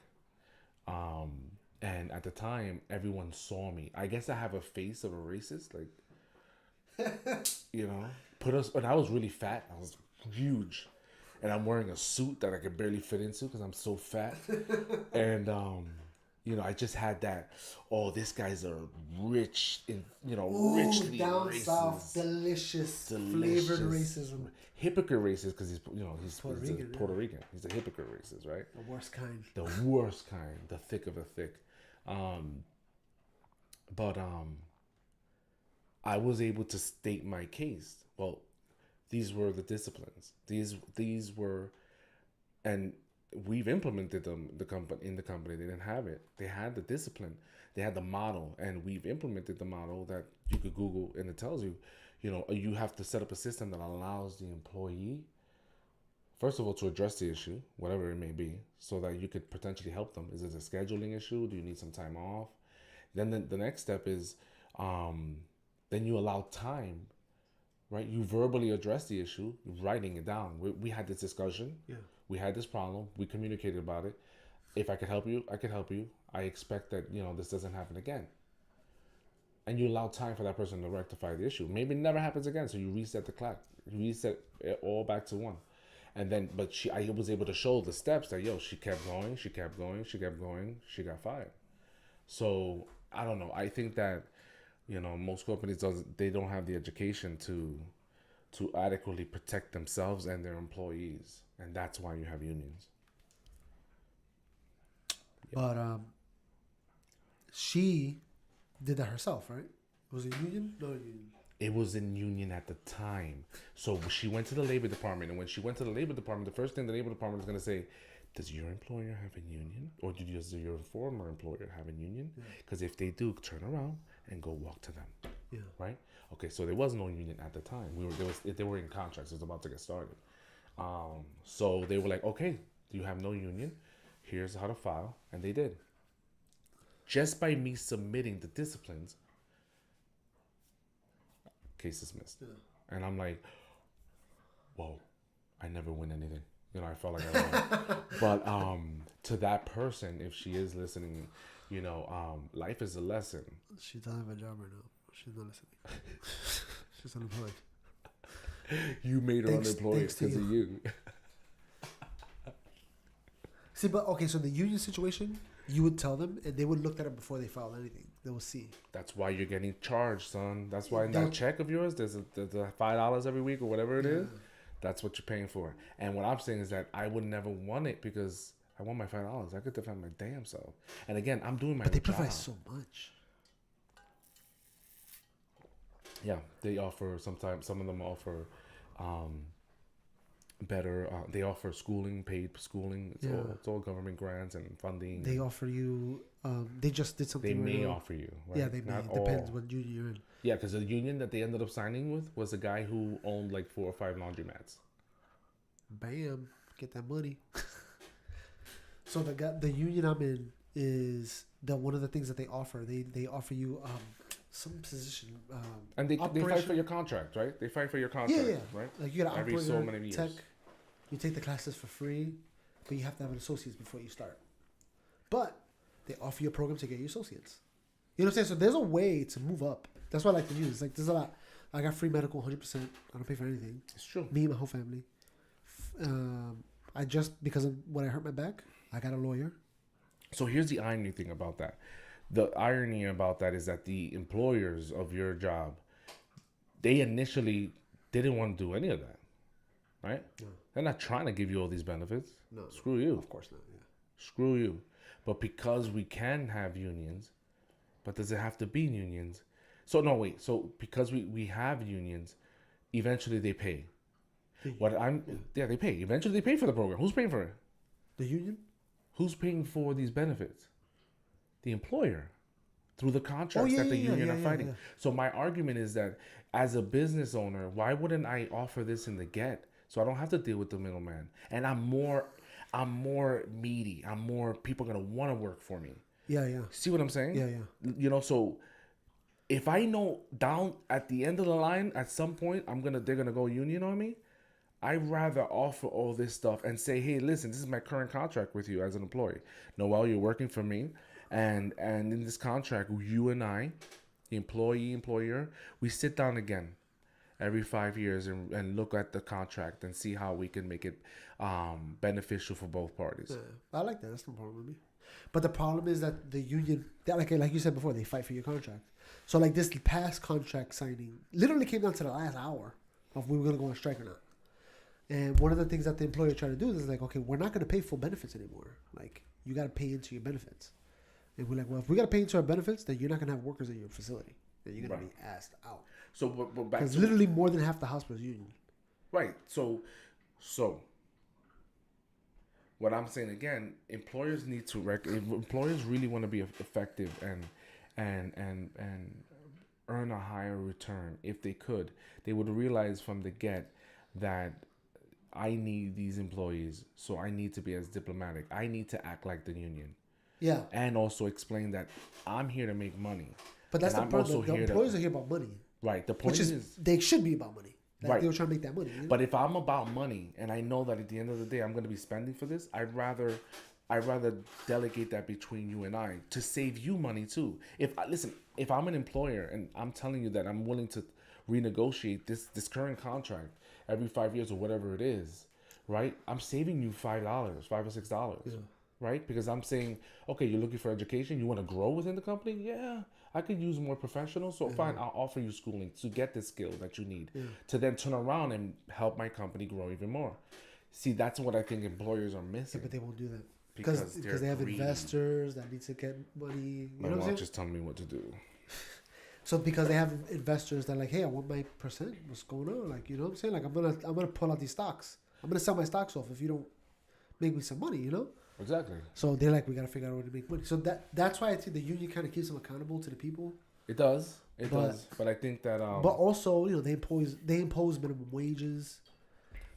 And at the time, everyone saw me. I guess I have a face of a racist, like, when I was really fat, I was huge. And I'm wearing a suit that I could barely fit into because I'm so fat. And, I just had that, this guy's a rich, richly down racist. south, delicious, flavored racism. Hypocrite racist because he's Puerto Rican. Rican. He's a hypocrite racist, right? The worst kind. The worst kind. The thick of the thick. But I was able to state my case. Well, these were the disciplines. These were, and we've implemented them. In the company, they didn't have it. They had the discipline. They had the model, and we've implemented the model that you could Google, and it tells you, you have to set up a system that allows the employee, first of all, to address the issue, whatever it may be, so that you could potentially help them. Is it a scheduling issue? Do you need some time off? Then the next step is, then you allow time, right? You verbally address the issue, writing it down. We had this discussion. Yeah. We had this problem. We communicated about it. If I could help you, I could help you. I expect that, this doesn't happen again. and you allow time for that person to rectify the issue. Maybe it never happens again, so you reset the clock. You reset it all back to one. And then, but I was able to show the steps that, she kept going, she kept going, she kept going, she got fired. So, I don't know. I think that, most companies they don't have the education to adequately protect themselves and their employees. And that's why you have unions. But she did that herself, right? Was it union? No union. It was in union at the time. So she went to the labor department. And when she went to the labor department, the first thing the labor department is going to say, does your employer have a union? Or does your former employer have a union? Because if they do, turn around and go walk to them. Yeah. Right? Okay, so there was no union at the time. They were in contracts. It was about to get started. So they were like, okay, you have no union. Here's how to file. And they did. Just by me submitting the disciplines, case dismissed. Yeah. And I'm like, whoa, I never win anything. I felt like I won. But to that person, if she is listening, life is a lesson. She doesn't have a job right now. She's not listening. She's unemployed. You made her unemployed because of you. See, but okay, so the union situation, you would tell them, and they would look at it before they filed anything. They will see. That's why you're getting charged, son. That's why in that check of yours, there's the $5 every week or whatever it is. That's what you're paying for. And what I'm saying is that I would never want it because I want my $5. I could defend my damn self. And again, I'm doing my job. But they provide so much. Yeah, they offer sometimes. Some of them offer better. They offer schooling, paid schooling. It's all government grants and funding. They offer you. They just did something. They may offer you. Right? Yeah, they may. Depends what union you're in. Yeah, because the union that they ended up signing with was a guy who owned like 4 or 5 laundromats. Bam! Get that money. So the union I'm in is one of the things that they offer. They offer you some position. And they fight for your contract, right? They fight for your contract, right? Like you got to operate so many years. Tech. You take the classes for free, but you have to have an associate's before you start. But they offer you a program to get your associates. You know what I'm saying? So there's a way to move up. That's why I like to use. Like there's a lot. I got free medical 100%. I don't pay for anything. It's true. Me and my whole family. I just, because of when I hurt my back, I got a lawyer. So here's the irony thing about that. The irony about that is that the employers of your job, they initially didn't want to do any of that, right? No. They're not trying to give you all these benefits. No. Screw you. Of course not, yeah. Screw you. But because we can have unions, but does it have to be unions? So no, wait. So because we have unions, eventually they pay. They pay. Eventually they pay for the program. Who's paying for it? The union? Who's paying for these benefits? The employer. Through the contracts that the union are fighting. Yeah. So my argument is that as a business owner, why wouldn't I offer this in the get so I don't have to deal with the middleman? And I'm more meaty. People are gonna want to work for me. Yeah. See what I'm saying? Yeah. So if I know down at the end of the line, at some point they're gonna go union on me, I'd rather offer all this stuff and say, hey, listen, this is my current contract with you as an employee. Noel, you're working for me. And in this contract, you and I, the employer, we sit down again every 5 years and look at the contract and see how we can make it beneficial for both parties. Yeah, I like that. That's no problem with me. But the problem is that the union, like you said before, they fight for your contract. So like this past contract signing literally came down to the last hour of we were going to go on strike or not. And one of the things that the employer tried to do is like, okay, we're not going to pay full benefits anymore. Like, you got to pay into your benefits. And we're like, well, if we got to pay into our benefits, then you're not going to have workers in your facility. Then you're going to be asked out. So, but back because literally more than half the hospital's union. Right. So, what I'm saying again, employers need to if employers really want to be effective and earn a higher return, if they could, they would realize from the get that I need these employees, so I need to be as diplomatic. I need to act like the union. Yeah. And also explain that I'm here to make money. But that's the problem. The employees are here about money. Right. The point is they should be about money. Like right. They were trying to make that money. You know? But if I'm about money and I know that at the end of the day I'm going to be spending for this, I'd rather I'd rather delegate that between you and I to save you money too. If I'm an employer and I'm telling you that I'm willing to renegotiate this current contract every 5 years or whatever it is, right? I'm saving you $5, $5 or $6, right? Because I'm saying, okay, you're looking for education, you want to grow within the company, yeah. I could use more professionals, so fine, I'll offer you schooling to get the skill that you need to then turn around and help my company grow even more. See, that's what I think employers are missing. Yeah, but they won't do that. Because they have greedy. investors that need to get money. My mom just telling me what to do. So because they have investors that like, hey, I want my percent. What's going on? Like, you know what I'm saying? Like, I'm gonna pull out these stocks. I'm gonna sell my stocks off if you don't make me some money. You know? Exactly. So they're like, we gotta figure out a way to make money. So that's why I think the union kind of keeps them accountable to the people. It does. It does. But I think that. But also, you know, they impose minimum wages,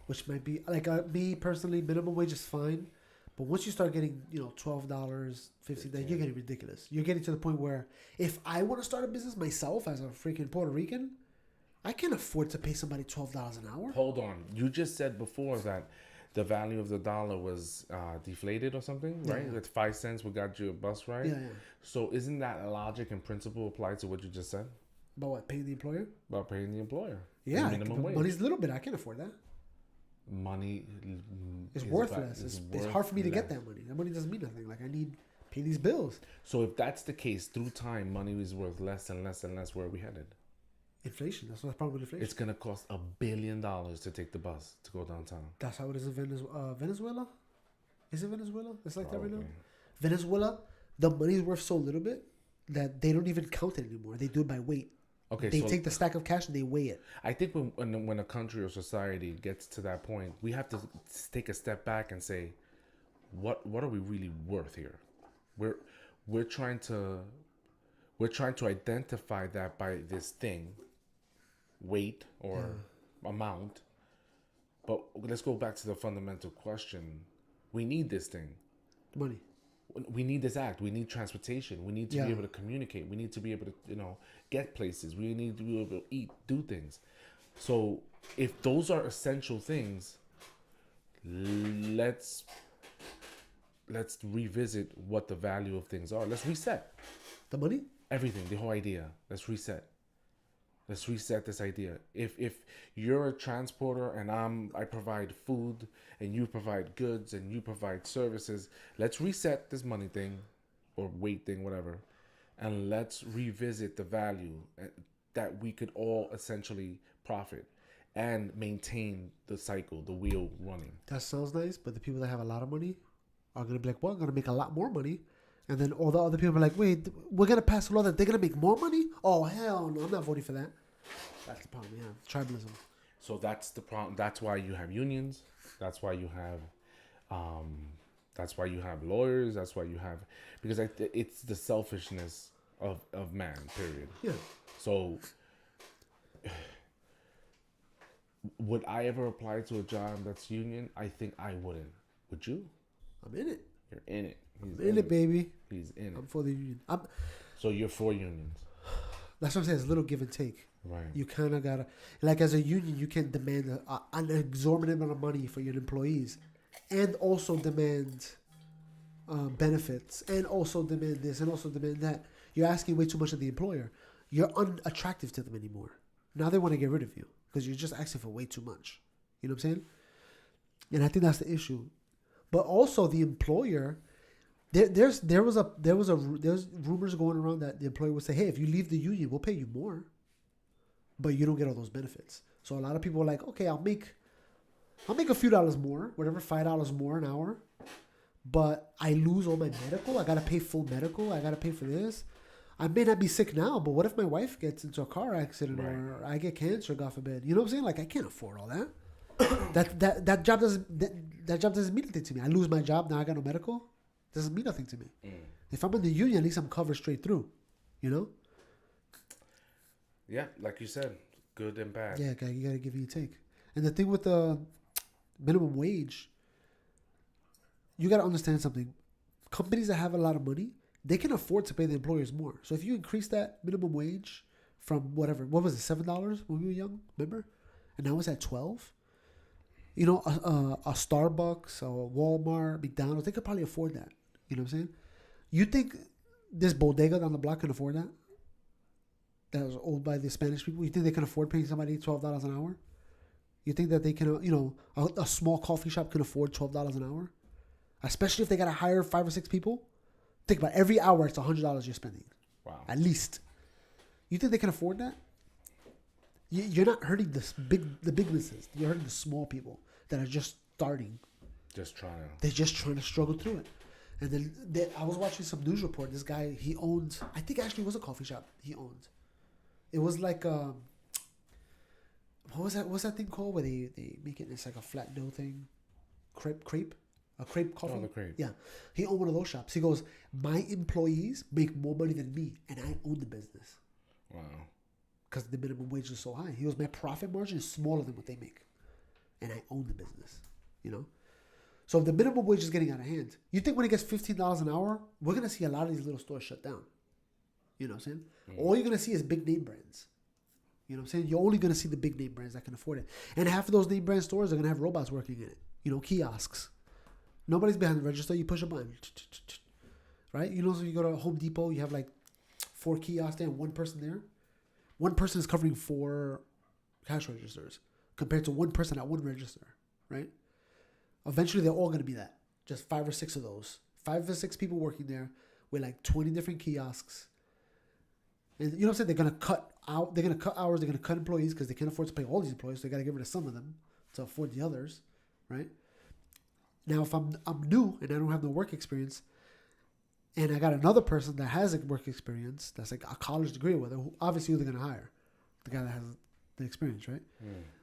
which might be like me personally, minimum wage is fine. But once you start getting, you know, $12, $15, you're getting ridiculous. You're getting to the point where if I want to start a business myself as a freaking Puerto Rican, I can't afford to pay somebody $12 an hour. Hold on. You just said before that the value of the dollar was deflated or something, right? Yeah. That's 5 cents. We got you a bus ride. Yeah. So isn't that a logic and principle applied to what you just said? About what? Paying the employer? About paying the employer. Yeah. The minimum wage. Money's a little bit. I can't afford that. Money is worthless. It's hard for me to get that money. That money doesn't mean nothing. Like, I need pay these bills. So if that's the case, through time, money is worth less and less and less. Where are we headed? Inflation. That's what's the problem with inflation. It's gonna cost $1 billion to take the bus to go downtown. That's how it is in Venezuela. Is it Venezuela? It's like that right now. Venezuela, the money's worth so little bit that they don't even count it anymore. They do it by weight. Okay, they take the stack of cash and they weigh it. I think when a country or society gets to that point, we have to take a step back and say, what are we really worth here? We're trying to identify that by this thing, weight or amount. But let's go back to the fundamental question. We need this thing. Money. We need this act. We need transportation. We need to be able to communicate. We need to be able to, get places. We need to be able to eat, do things. So if those are essential things, let's revisit what the value of things are. Let's reset. The money? Everything, the whole idea. Let's reset. Let's reset this idea. If you're a transporter and I provide food and you provide goods and you provide services, let's reset this money thing or weight thing, whatever, and let's revisit the value that we could all essentially profit and maintain the cycle, the wheel running. That sounds nice, but the people that have a lot of money are going to be like, well, I'm going to make a lot more money. And then all the other people are like, wait, we're going to pass a law that they're going to make more money? Oh, hell no, I'm not voting for that. That's the problem, yeah. Tribalism. So that's the problem. That's why you have unions. That's why you have lawyers. That's why you have, because it's the selfishness of man, period. Yeah. So would I ever apply to a job that's union? I think I wouldn't. Would you? I'm in it. You're in it. I'm in it, baby. He's in it. I'm for the union. So you're for unions. That's what I'm saying. It's a little give and take. Right. You kind of got to, like as a union, you can demand an exorbitant amount of money for your employees and also demand benefits and also demand this and also demand that. You're asking way too much of the employer. You're unattractive to them anymore. Now they want to get rid of you because you're just asking for way too much. You know what I'm saying? And I think that's the issue. But also the employer, there's rumors going around that the employer would say, hey, if you leave the union, we'll pay you more, but you don't get all those benefits. So a lot of people are like, okay, I'll make a few dollars more, whatever, $5 more an hour, but I lose all my medical. I gotta pay full medical. I gotta pay for this. I may not be sick now, but what if my wife gets into a car accident or I get cancer, God forbid? You know what I'm saying? Like I can't afford all that. that job doesn't mean anything to me. I lose my job now. I got no medical. Doesn't mean nothing to me. If I'm in the union, at least I'm covered straight through. You know? Yeah, like you said, good and bad. Yeah, you gotta give and take. And the thing with the minimum wage, you gotta understand something. Companies that have a lot of money, they can afford to pay the employers more. So if you increase that minimum wage from what was it, $7 when we were young? Remember? And now it's at $12. You know, a Starbucks, a Walmart, McDonald's, they could probably afford that. You know what I'm saying? You think this bodega down the block can afford that? That was owned by the Spanish people. You think they can afford paying somebody $12 an hour? You think that they can, a small coffee shop can afford $12 an hour? Especially if they got to hire 5 or 6 people? Think about it. Every hour, it's $100 you're spending. Wow. At least. You think they can afford that? You're not hurting the big businesses. You're hurting the small people that are just starting. Just trying to. They're just trying to struggle through it. And then I was watching some news report. This guy, he owns, I think actually it was a coffee shop he owned. It was like, what was that thing called where they make it, it's like a flat dough thing? Crepe? A crepe coffee? Oh, the crepe. Yeah. He owned one of those shops. He goes, my employees make more money than me, and I own the business. Wow. Because the minimum wage is so high. He goes, my profit margin is smaller than what they make, and I own the business, So if the minimum wage is getting out of hand, you think when it gets $15 an hour, we're going to see a lot of these little stores shut down. You know what I'm saying? All you're going to see is big name brands. You know what I'm saying? You're only going to see the big name brands that can afford it. And half of those name brand stores are going to have robots working in it. Kiosks. Nobody's behind the register. You push a button. Right? So you go to Home Depot, you have like 4 kiosks there and 1 person there. 1 person is covering 4 cash registers compared to 1 person at 1 register. Right? Eventually, they're all going to be that. Just 5 or 6 of those. 5 or 6 people working there with like 20 different kiosks. And you know what I'm saying? They're going to cut out. They're going to cut hours. They're going to cut employees because they can't afford to pay all these employees. So they got to get rid of some of them to afford the others. Right? Now, if I'm new and I don't have no work experience, and I got another person that has a work experience, that's like a college degree with it, obviously who they're going to hire? The guy that has the experience, right?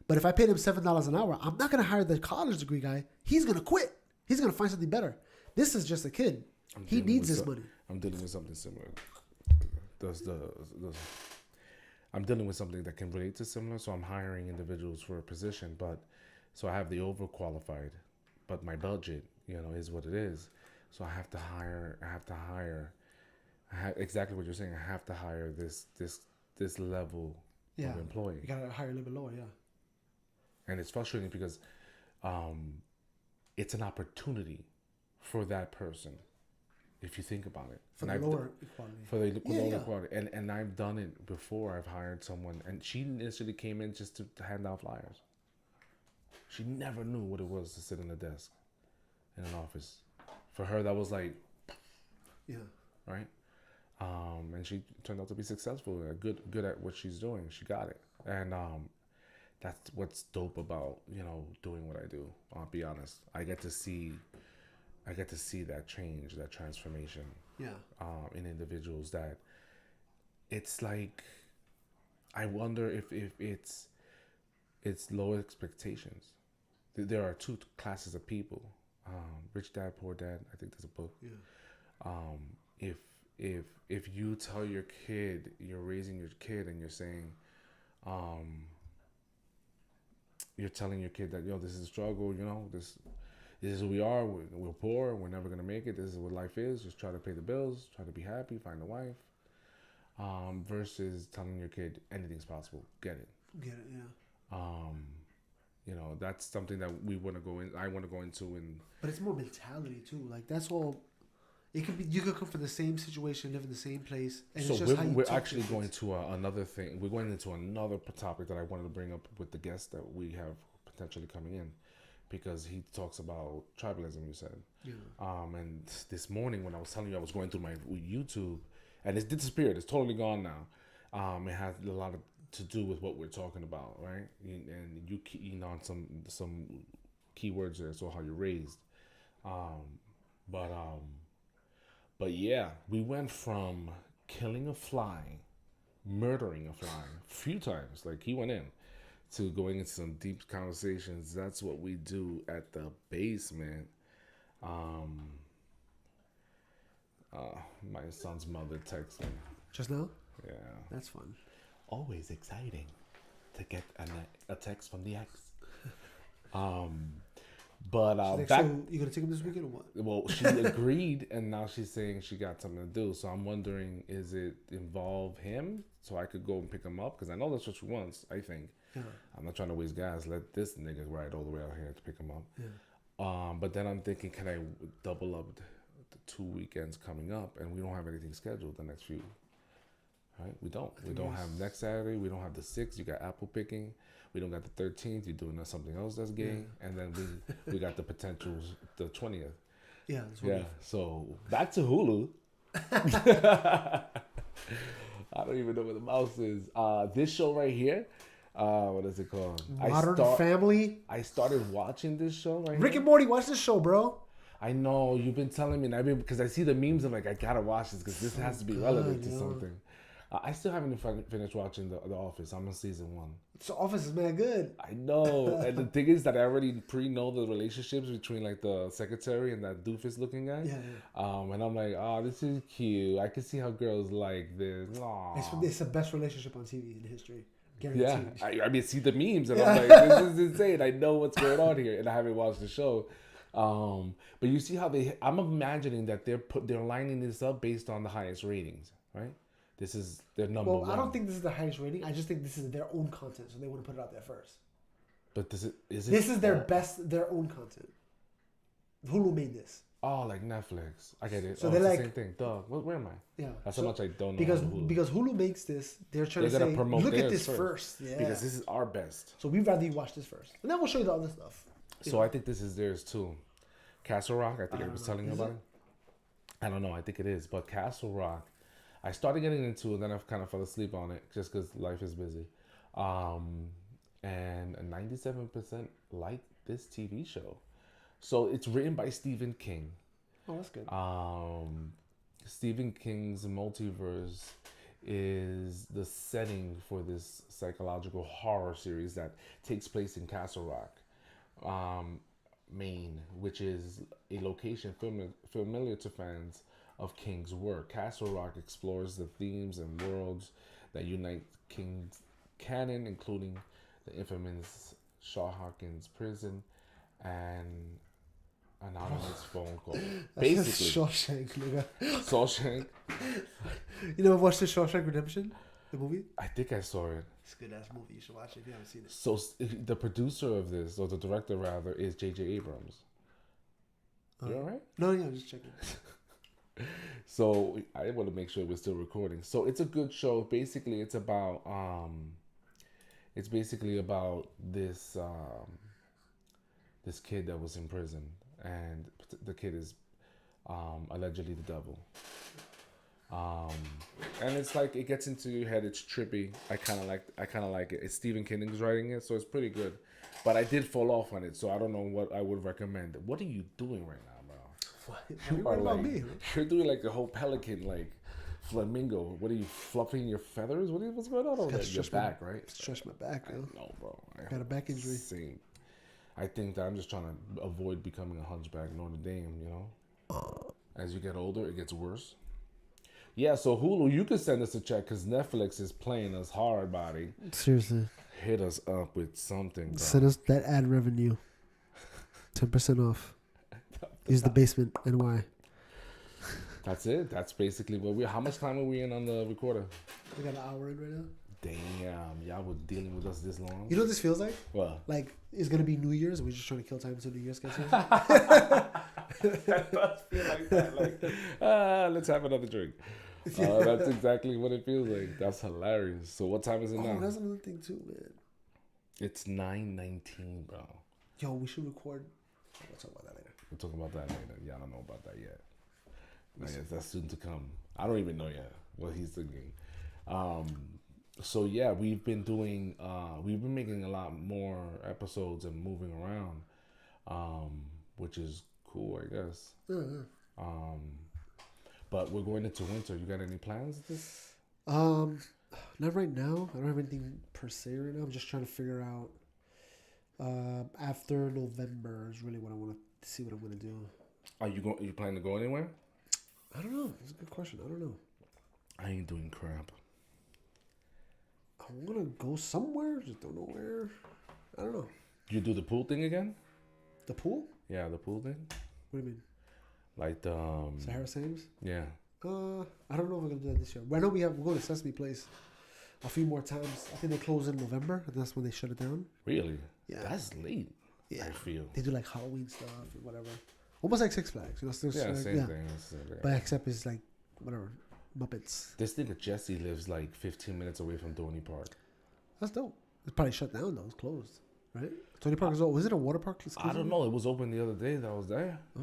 But if I paid him $7 an hour, I'm not going to hire the college degree guy. He's going to quit. He's going to find something better. This is just a kid. He needs his money. I'm dealing with something similar. I'm dealing with something that can relate to similar, so I'm hiring individuals for a position, so I have the overqualified, but my budget, is what it is. So I have to hire exactly what you're saying. I have to hire this level of employee. You got to hire a little bit lower, yeah. And it's frustrating because it's an opportunity for that person, if you think about it. For the lower equality. For the lower equality. And I've done it before. I've hired someone, and she initially came in just to hand out flyers. She never knew what it was to sit in a desk in an office. For her, that was like, right? And she turned out to be successful, good at what she's doing. She got it, and that's what's dope about doing what I do. I'll be honest. I get to see that change, that transformation. In individuals that it's like, I wonder if it's low expectations. There are 2 classes of people. Rich Dad, Poor Dad. I think there's a book. If you tell your kid, you're raising your kid, and you're saying, you're telling your kid that this is a struggle. This is who we are. We're poor. We're never gonna make it. This is what life is. Just try to pay the bills. Try to be happy. Find a wife. Versus telling your kid anything's possible. Get it. Get it. Yeah. That's something that we want to go in. I want to go into, but it's more mentality too. Like that's all. It could be. You could come from the same situation, live in the same place, and so it's just we're actually going to another thing. We're going into another topic that I wanted to bring up with the guest that we have potentially coming in, because he talks about tribalism. You said, and this morning when I was telling you I was going through my YouTube, and it's disappeared. It's totally gone now. It has a lot to do with what we're talking about, right? And you keying on some keywords there, so how you're raised, but yeah, we went from killing a fly, murdering a fly a few times, like he went in, to going into some deep conversations. That's what we do at the basement. My son's mother texted me. Just now? Yeah. That's fun. Always exciting to get a text from the ex. But She's like, back, so you gonna take him this weekend or what? well, she agreed, and now she's saying she got something to do. So I'm wondering, is it involve him so I could go and pick him up? Because I know that's what she wants. I think. Yeah. I'm not trying to waste gas. Let this nigga ride all the way out here to pick him up. Yeah. But then I'm thinking, can I double up the 2 weekends coming up, and we don't have anything scheduled the next few. Right? We don't. We don't have next Saturday. We don't have the 6th. You got apple picking. We don't got the 13th. You're doing something else that's gay. Yeah. And then we got the potentials the 20th. Yeah. Yeah. So back to Hulu. I don't even know where the mouse is. This show right here. What is it called? Modern Family. I started watching this show right Rick here. and Morty. Watch this show, bro. I know you've been telling me, and because I see the memes. I'm like, I gotta watch this because this has to be relevant to something. I still haven't finished watching the Office. I'm on season 1. So Office is mad good. I know, and the thing is that I already know the relationships between like the secretary and that doofus looking guy. Yeah. And I'm like, oh, this is cute. I can see how girls like this. Aww. It's the best relationship on TV in history. Guaranteed. Yeah, I mean, see the memes, and I'm like, this is insane. I know what's going on here, and I haven't watched the show. But you see how I'm imagining that they're lining this up based on the highest ratings, right? This is their number one. Well, I don't think this is the highest rating. I just think this is their own content, so they want to put it out there first. But is it? This is their own content. Hulu made this. Oh, like Netflix. I get it. So they're like the same thing. Dog. Where am I? Yeah. That's how much I don't know. Because Hulu makes this, they're trying to say, look at this first. Yeah. Because this is our best. So we'd rather you watch this first, and then we'll show you the other stuff. So I think this is theirs too. Castle Rock. I think I was telling you about it. I don't know. I think it is, but Castle Rock. I started getting into it, and then I kind of fell asleep on it just because life is busy. And 97% like this TV show. So it's written by Stephen King. Oh, that's good. Stephen King's multiverse is the setting for this psychological horror series that takes place in Castle Rock, Maine, which is a location familiar to fans of King's work. Castle Rock explores the themes and worlds that unite King's canon, including the infamous Shaw Hawkins prison and anonymous phone call. Basically, Shawshank, nigga. Shawshank. You never watched the Shawshank Redemption, the movie? I think I saw it. It's a good ass movie. You should watch it if you haven't seen it. So the producer of this, or the director rather, is J.J. Abrams. You all right? No, yeah, I'm just checking. So I want to make sure we're still recording. So it's a good show. Basically, it's about this this kid that was in prison, and the kid is allegedly the devil. And it's like it gets into your head. It's trippy. I kind of like it. It's Stephen King's writing it, so it's pretty good. But I did fall off on it, so I don't know what I would recommend. What are you doing right now? What about me? You're doing like a whole pelican, like flamingo. What are you fluffing your feathers? What's going on over there? Your back, right? Stretch my back, man. No, bro. I got a back injury. Same. I think that I'm just trying to avoid becoming a hunchback Notre Dame. You know, as you get older, it gets worse. Yeah. So Hulu, you can send us a check because Netflix is playing us hard, body. Seriously. Hit us up with something. Bro. Send us that ad revenue. 10% off. Use the basement NY. That's it. That's basically what we. How much time are we in on the recorder? We got an hour in right now. Damn, y'all were dealing with us this long. You know what this feels like? What? Like it's gonna be New Year's. We're just trying to kill time until New Year's gets here. That does feel like that. Like, let's have another drink. That's exactly what it feels like. That's hilarious. So what time is it now? That's another thing too, man. It's 9:19, bro. Yo, we should record. We'll talk about that later. We'll talk about that later. Yeah, I don't know about that yet. I guess that's soon to come. I don't even know yet what he's thinking. So yeah, we've been making a lot more episodes and moving around, which is cool, I guess. Mm-hmm. But we're going into winter. You got any plans? Not right now. I don't have anything per se right now. I'm just trying to figure out. After November is really what I want to see what I'm going to do. Are you planning to go anywhere? I don't know. It's a good question. I don't know. I ain't doing crap. I want to go somewhere. Just don't know where. I don't know. You do the pool thing again? The pool? Yeah, the pool thing. What do you mean? Like the Sahara Sames? yeah. I don't know if we're gonna do that this year. I know we're going to Sesame Place a few more times. I think they close in November, and that's when they shut it down. Really? Yeah. That's late. Yeah. I feel. They do like Halloween stuff and whatever. Almost like Six Flags, you know. Still, Yeah, same yeah. thing. But except it's like whatever Muppets. This nigga Jesse lives like 15 minutes away from Dorney Park. That's dope. It's probably shut down though. It's closed, right? Tony Park is open. Was it a water park? I don't know. It was open the other day that I was there. Oh.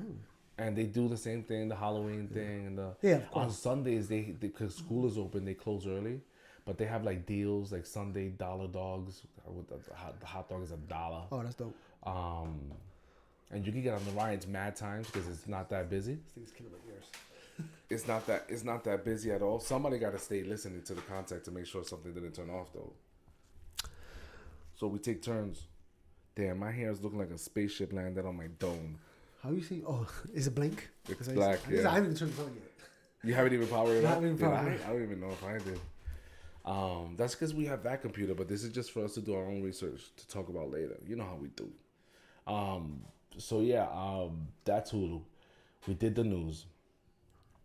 And they do the same thing, the Halloween thing, and the Yeah, of course. on Sundays they because school is open, they close early, but they have like deals like Sunday dollar dogs. The hot dog is $1. Oh, that's dope. And you can get on the rides mad times because it's not that busy. This thing's killing my ears. It's not that busy at all. Somebody got to stay listening to the contact to make sure something didn't turn off though. So we take turns. Damn, my hair is looking like a spaceship landed on my dome. How you see? Oh, is it blink? It's black. I haven't even turned it on yet. You haven't even powered it up? I don't even know if I did. That's because we have that computer, but this is just for us to do our own research to talk about later. You know how we do. So yeah, that's Hulu. We did the news.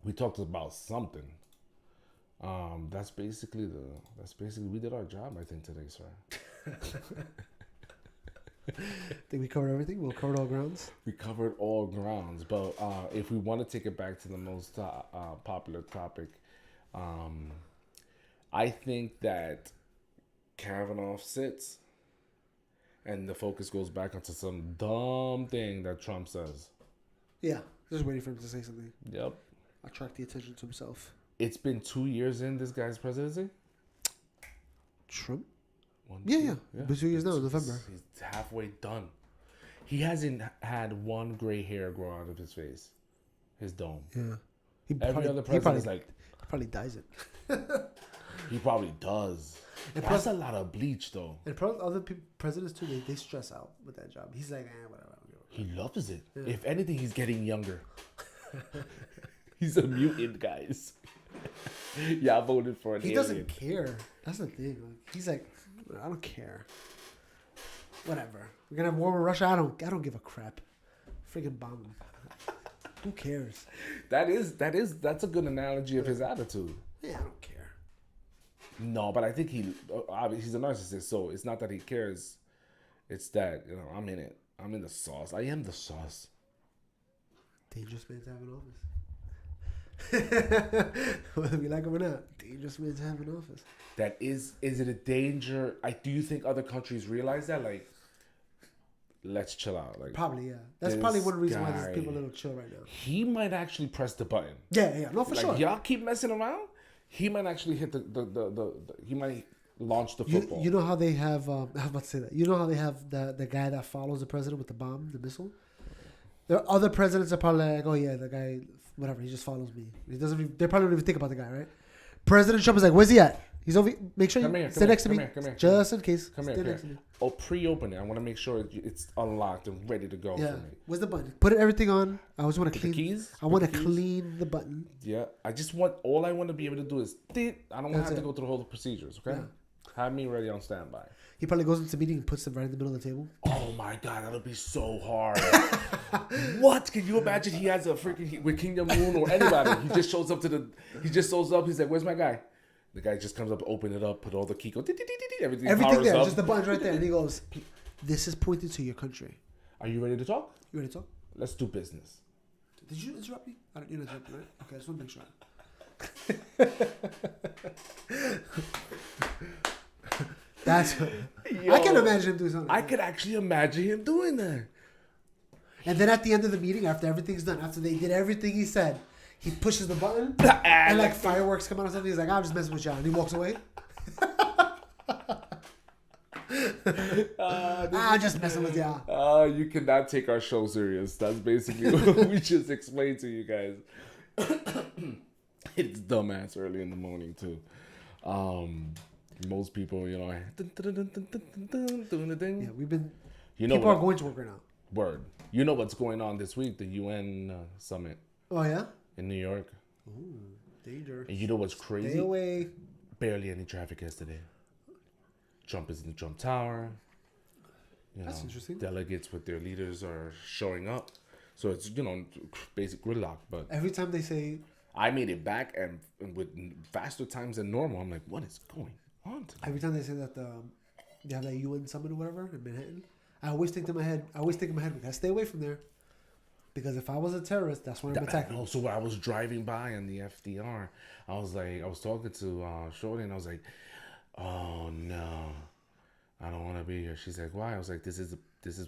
We talked about something. That's basically we did our job, I think, today, sir. Think we covered everything? We'll cover all grounds? We covered all grounds, but if we want to take it back to the most popular topic, I think that Kavanaugh sits and the focus goes back onto some dumb thing that Trump says. Yeah, just waiting for him to say something. Yep. Attract the attention to himself. It's been 2 years in this guy's presidency. Trump? One, Yeah. But 2 years now, November. He's halfway done. He hasn't had one gray hair grow out of his face, his dome. Yeah. Every other president is like... He probably dyes it. He probably does. And that's a lot of bleach, though. And probably other presidents, too, they stress out with that job. He's like, whatever. He loves it. Yeah. If anything, he's getting younger. He's a mutant, guys. Yeah, I voted for an alien. He doesn't care. That's the thing. Like, he's like, I don't care. Whatever. We're gonna have war with Russia. I don't give a crap. Freaking bomb him. Who cares? That's a good analogy of his attitude. Yeah, I don't care. No, but I think he's a narcissist. So it's not that he cares. It's that I'm in it. I'm in the sauce. I am the sauce. Dangerous man to have in office. Whether we like him or not, dangerous man to have in office. That is it a danger? Do you think other countries realize that? Like, let's chill out. Like, probably, yeah. That's probably one reason why there's people a little chill right now. He might actually press the button. Yeah, no, for sure. Y'all keep messing around. He might actually hit he might launch the football. You know how they have? I was about to say that. You know how they have the guy that follows the president with the bomb, the missile. There are other presidents are probably like, oh yeah, the guy, whatever, he just follows me. He doesn't. They probably don't even think about the guy, right? President Trump is like, where's he at? He's over. Make sure you stay next to me, just in case. Come here. Next to me. Oh, pre-open it. I want to make sure it's unlocked and ready to go. Yeah. For me. Where's the button? Put everything on. I always want to clean. The keys. I want to clean the button. Yeah. All I want to be able to do is. I don't want to have to go through the whole procedures. Okay. Yeah. Have me ready on standby. He probably goes into the meeting and puts them right in the middle of the table. Oh my God, that'll be so hard. What? Can you imagine he has a freaking with King Jong-un or anybody? He just shows up. He's like, where's my guy? The guy just comes up, open it up, put all the key, go, everything there, up. just the buttons right there. And he goes, this is pointed to your country. Are you ready to talk? You ready to talk? Let's do business. Did you interrupt me? You didn't interrupt me, right? Okay, I just want to make sure. I can imagine him doing something. I could actually imagine him doing that. And then at the end of the meeting, after everything's done, after they did everything he said, he pushes the button and like fireworks come out or something. He's like, I'm just messing with y'all. And he walks away. I'm just messing with y'all. You cannot take our show serious. That's basically what we just explained to you guys. It's dumbass early in the morning too. Most people, doing the thing. Yeah, we've been. People are going to work right now. Word. You know what's going on this week? The UN summit. Oh yeah. In New York. Ooh, danger. And you know what's crazy? Stay away. Barely any traffic yesterday. Trump is in the Trump Tower. That's interesting. Delegates with their leaders are showing up. So it's, basic gridlock. But every time they say... I made it back and with faster times than normal. I'm like, what is going on today? Every time they say that they have that UN summit or whatever in Manhattan, I always think in my head, we gotta stay away from there. Because if I was a terrorist, that's when I'm attacking. Also, when I was driving by on the FDR, I was talking to Shorty, and I was like, oh no, I don't want to be here. She's like, why? I was like, this is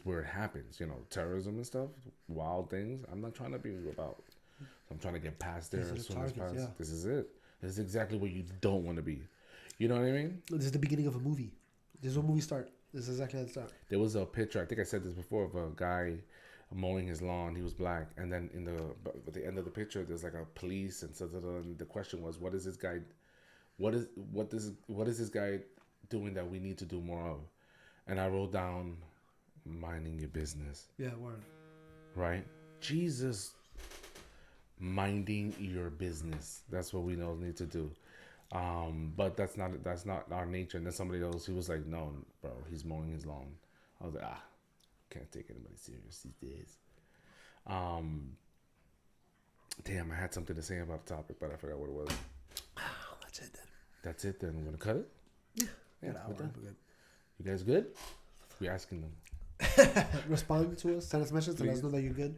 where it happens, terrorism and stuff, wild things. I'm not trying to be about. I'm trying to get past there as soon as possible. Yeah. This is it. This is exactly where you don't want to be. You know what I mean? This is the beginning of a movie. This is where movies start. This is exactly how it starts. There was a picture, I think I said this before, of a guy mowing his lawn. He was black, and then at the end of the picture, there's like a police, and and the question was, what is this guy doing that we need to do more of? And I wrote down, minding your business. Yeah, word. Right? Jesus, minding your business. That's what we need to do. But that's not our nature. And then somebody else, he was like, no, bro, he's mowing his lawn. I was like, can't take anybody serious these days. Damn, I had something to say about the topic, but I forgot what it was. That's it then. That's it then. We're gonna cut it. Yeah, we're good. You guys good? We're asking them. Respond to us. Send us messages to let us know that you're good.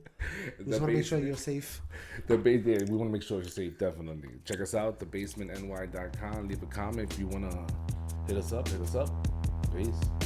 We just want to make sure you're safe. We want to make sure you're safe. Definitely. Check us out. thebasementny.com. Leave a comment if you want to hit us up. Peace.